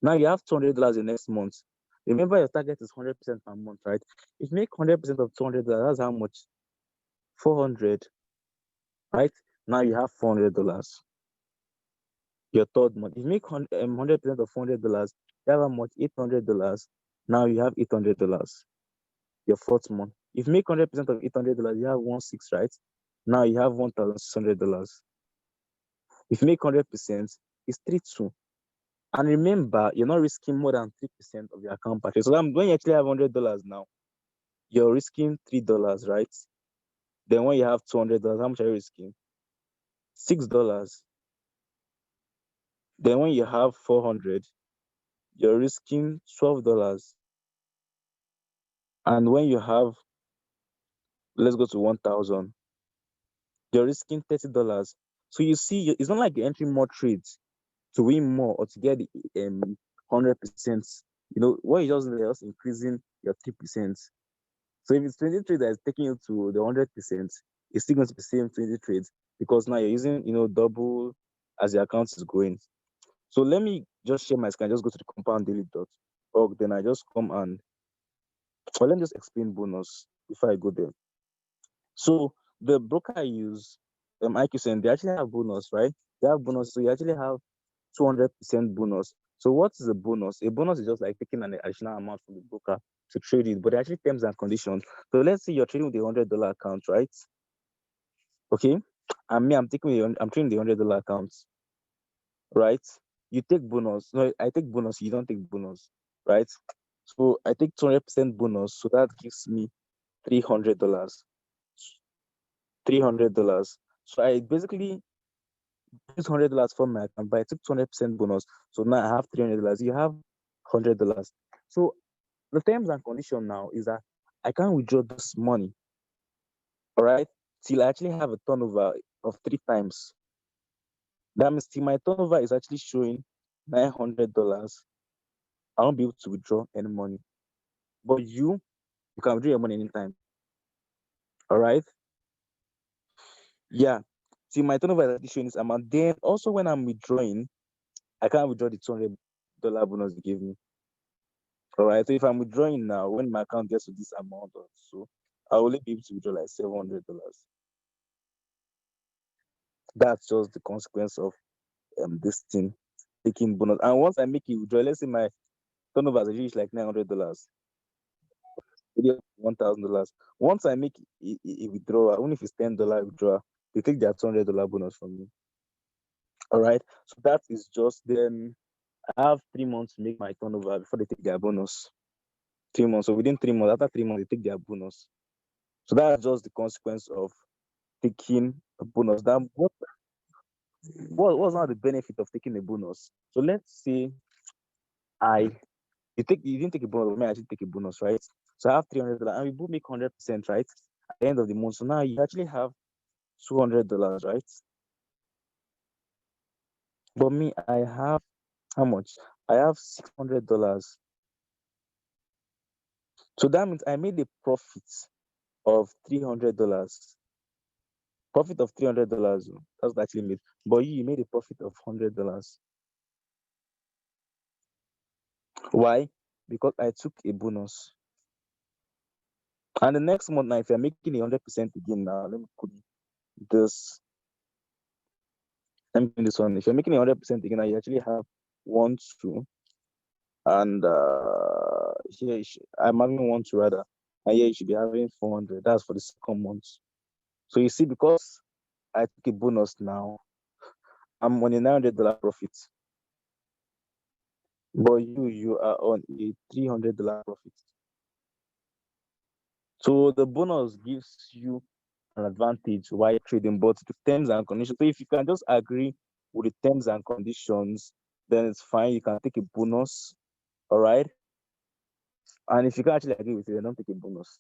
Now you have $200 in next month. Remember, your target is 100% per month, right? If you make 100% of $200, that's how much? 400, right? Now you have $400. Your third month. If you make 100% of $400, you have how much? $800. Now you have $800. Your fourth month. If you make 100% of $800, you have 1,600, right? Now you have $1,600. If you make 100%, it's 3,200. And remember, you're not risking more than 3% of your account purchase. So when you actually have $100 now, you're risking $3, right? Then when you have $200, how much are you risking? $6. Then when you have 400, you're risking $12. And when you have, let's go to 1,000, you're risking $30. So you see, it's not like you're entering more trades to win more or to get the 100%. What you just do is just increasing your 3%. So if it's 20 trades that is taking you to the 100%, it's still going to be the same 20 trades because now you're using, double as your account is growing. So let me just share my screen. Just go to the compounddaily.org. Then I just come and, well, let me just explain bonus before I go there. So the broker I use, IQCENT, they actually have bonus, right? They have bonus. So you actually have 200% bonus. So what is a bonus? A bonus is just like taking an additional amount from the broker to trade it, but they're actually terms and conditions. So let's say you're trading with a $100 account, right? Okay, and me, I'm trading the $100 account, right? You take bonus. No, I take bonus. You don't take bonus, right? So I take 200% bonus. So that gives me $300. $300. So I basically use $100 for my account, but I took 200% bonus. So now I have $300. You have $100. So the terms and condition now is that I can't withdraw this money, all right, till I actually have a turnover of 3 times. That means till my turnover is actually showing $900, I won't be able to withdraw any money. But you can withdraw your money anytime. All right. Yeah. Till my turnover is actually showing this amount. Then also when I'm withdrawing, I can't withdraw the $200 bonus you gave me. All right. So if I'm withdrawing now, when my account gets to this amount or so, I will only be able to withdraw like $700. That's just the consequence of this thing taking bonus. And once I make a withdrawal, let's say my turnover has reached like $900, $1,000. Once I make a withdrawal, even if it's $10 withdrawal, they take their $200 bonus from me. All right. So that is just then. I have 3 months to make my turnover before they take their bonus. 3 months. So within 3 months, after 3 months, they take their bonus. So that's just the consequence of taking a bonus. That what's not the benefit of taking a bonus? So let's say you didn't take a bonus, but I actually take a bonus, right? So I have $300 and we both make 100%, right? At the end of the month. So now you actually have $200, right? But me, I have how much? I have $600. So that means I made a profit of $300. Profit of $300. That's what I actually made. But you made a profit of $100. Why? because I took a bonus. And the next month now, if you're making 100% again now, let me put this. Let me put this one. If you're making 100% again now, you actually have 1, 2, and here I'm having 1, 2 rather, and here you should be having 400. That's for the second month. So you see, because I took a bonus now, I'm on a $900 profit. But you are on a $300 profit. So the bonus gives you an advantage while trading, but the terms and conditions. So if you can just agree with the terms and conditions, then it's fine. You can take a bonus, all right? And if you can actually agree with it, then don't take a bonus.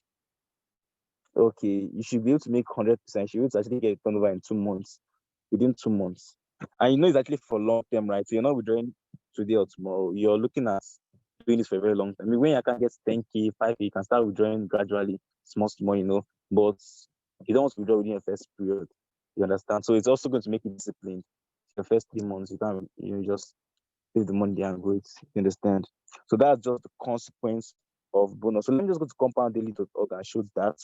Okay, you should be able to make 100%. You should be able to actually get a turnover in 2 months, within 2 months. And you know it's actually for long term, right? So you're not withdrawing today or tomorrow. You're looking at doing this for a very long time. I mean, when you can get 10K, 5K, you can start withdrawing gradually, small, you know. But you don't want to withdraw within your first period. You understand? So it's also going to make you disciplined. Your first 3 months, you can't just leave the money there and go. You understand? So that's just the consequence of bonus. So let me just go to compounddaily.org and show that.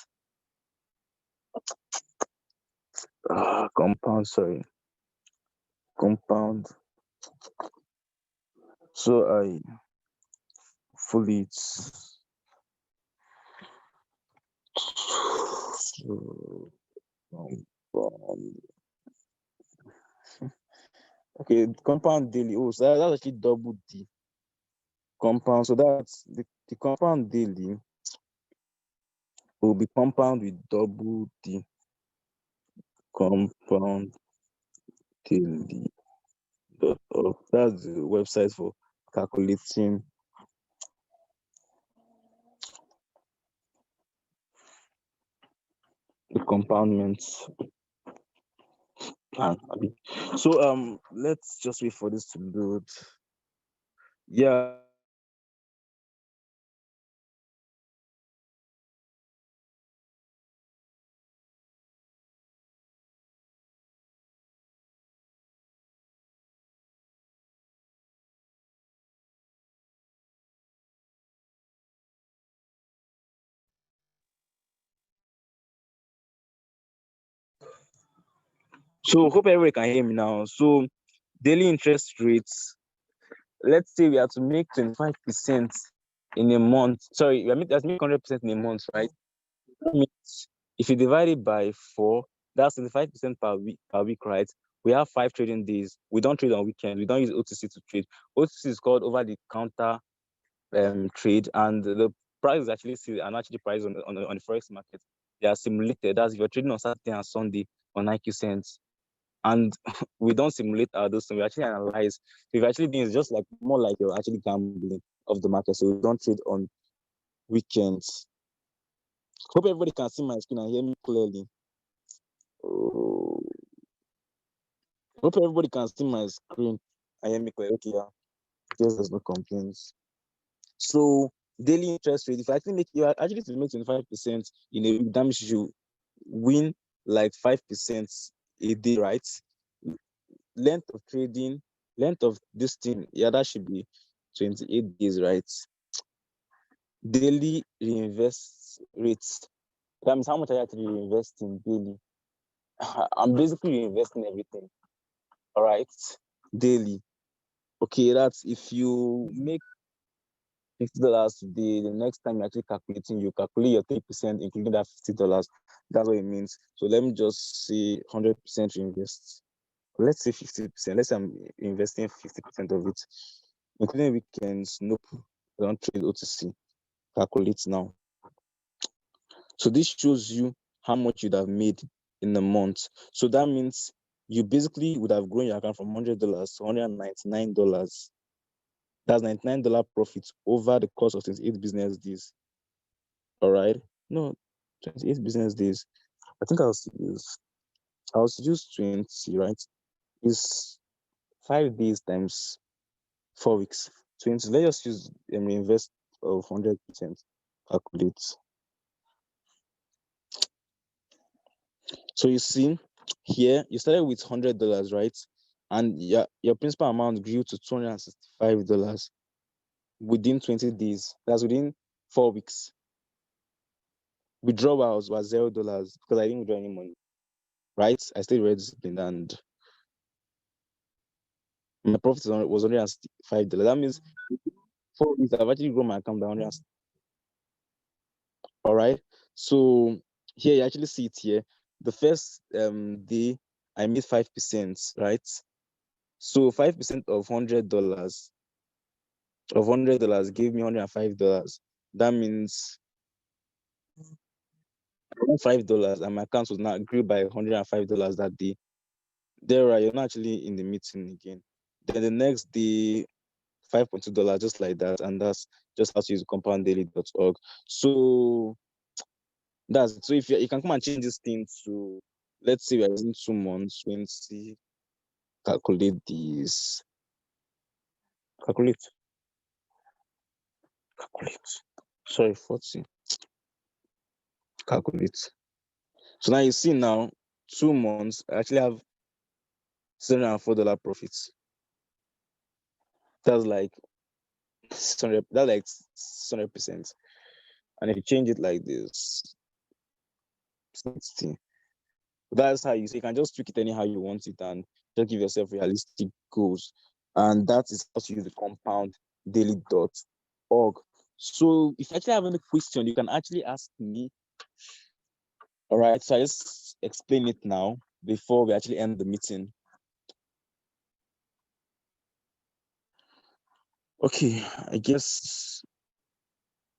Compound. So I fully okay, compound daily. Oh, so that's actually double D. Compound. So that's the compound daily will be compound with double D. Compound daily. That's the website for calculating the compoundments. So let's just wait for this to load. Yeah. So hope everybody can hear me now. So daily interest rates, let's say we have to make 25% in a month. Sorry, we have to make 100% in a month, right? That means if you divide it by 4, that's 25% per week, right? We have 5 trading days. We don't trade on weekends. We don't use OTC to trade. OTC is called over the counter trade, and the price is actually priced on the forex market. They are simulated. That's if you're trading on Saturday and Sunday on IQCENT. And we don't simulate those things. We actually analyze. So if actually doing it's just like more like you're actually gambling of the market. So we don't trade on weekends. Hope everybody can see my screen and hear me clearly. Oh. Hope everybody can see my screen and hear me clearly. Okay, yeah. Just there's no complaints. So daily interest rate, if I actually you are actually to make 25% in a week, that means you win like 5% a day, right? Length of trading, length of this thing, yeah, that should be 28 days, right? Daily reinvest rates. That means how much I actually reinvesting daily. I'm basically reinvesting everything. All right, daily. Okay, that's if you make $50 today, the next time you're actually calculating, you calculate your 3%, including that $50. That's what it means. So let me just say 100% reinvest. Let's say 50%. Let's say I'm investing 50% of it, including weekends. Nope, I don't trade OTC. Calculate now. So this shows you how much you'd have made in a month. So that means you basically would have grown your account from $100 to $199. That's $99 profit over the course of 28 business days. All right. No, 28 business days. I think I'll use 20, right? It's 5 days times 4 weeks. 20. Let's just use invest of 100%. Calculate. So you see here, you started with $100, right? And your principal amount grew to $265. within 20 days. That's within 4 weeks. Withdrawals was $0 because I didn't withdraw any money. Right? I stayed very disciplined and my profit was $105. That means 4 weeks I've actually grown my account by 100. All right. So here you actually see it here. The first day I made 5%, right? So 5% of $100 gave me $105. That means $5 and my account was now grew by $105 that day. There you're not actually in the meeting again. Then the next day, $5.2, just like that, and that's just how to use compounddaily.org. So that's it. So if you can come and change this thing to, let's say we're using 2 months, 20, calculate this. Calculate. Sorry, 40. Calculate. So now you see now, 2 months, I actually have $704 profits. That's like 600, that's like 600%. And if you change it like this, 60. That's how you can just tweak it anyhow you want it and just give yourself realistic goals. And that is how to use the compounddaily.org. So if you actually have any question, you can actually ask me. All right, so I just explain it now before we actually end the meeting. Okay, I guess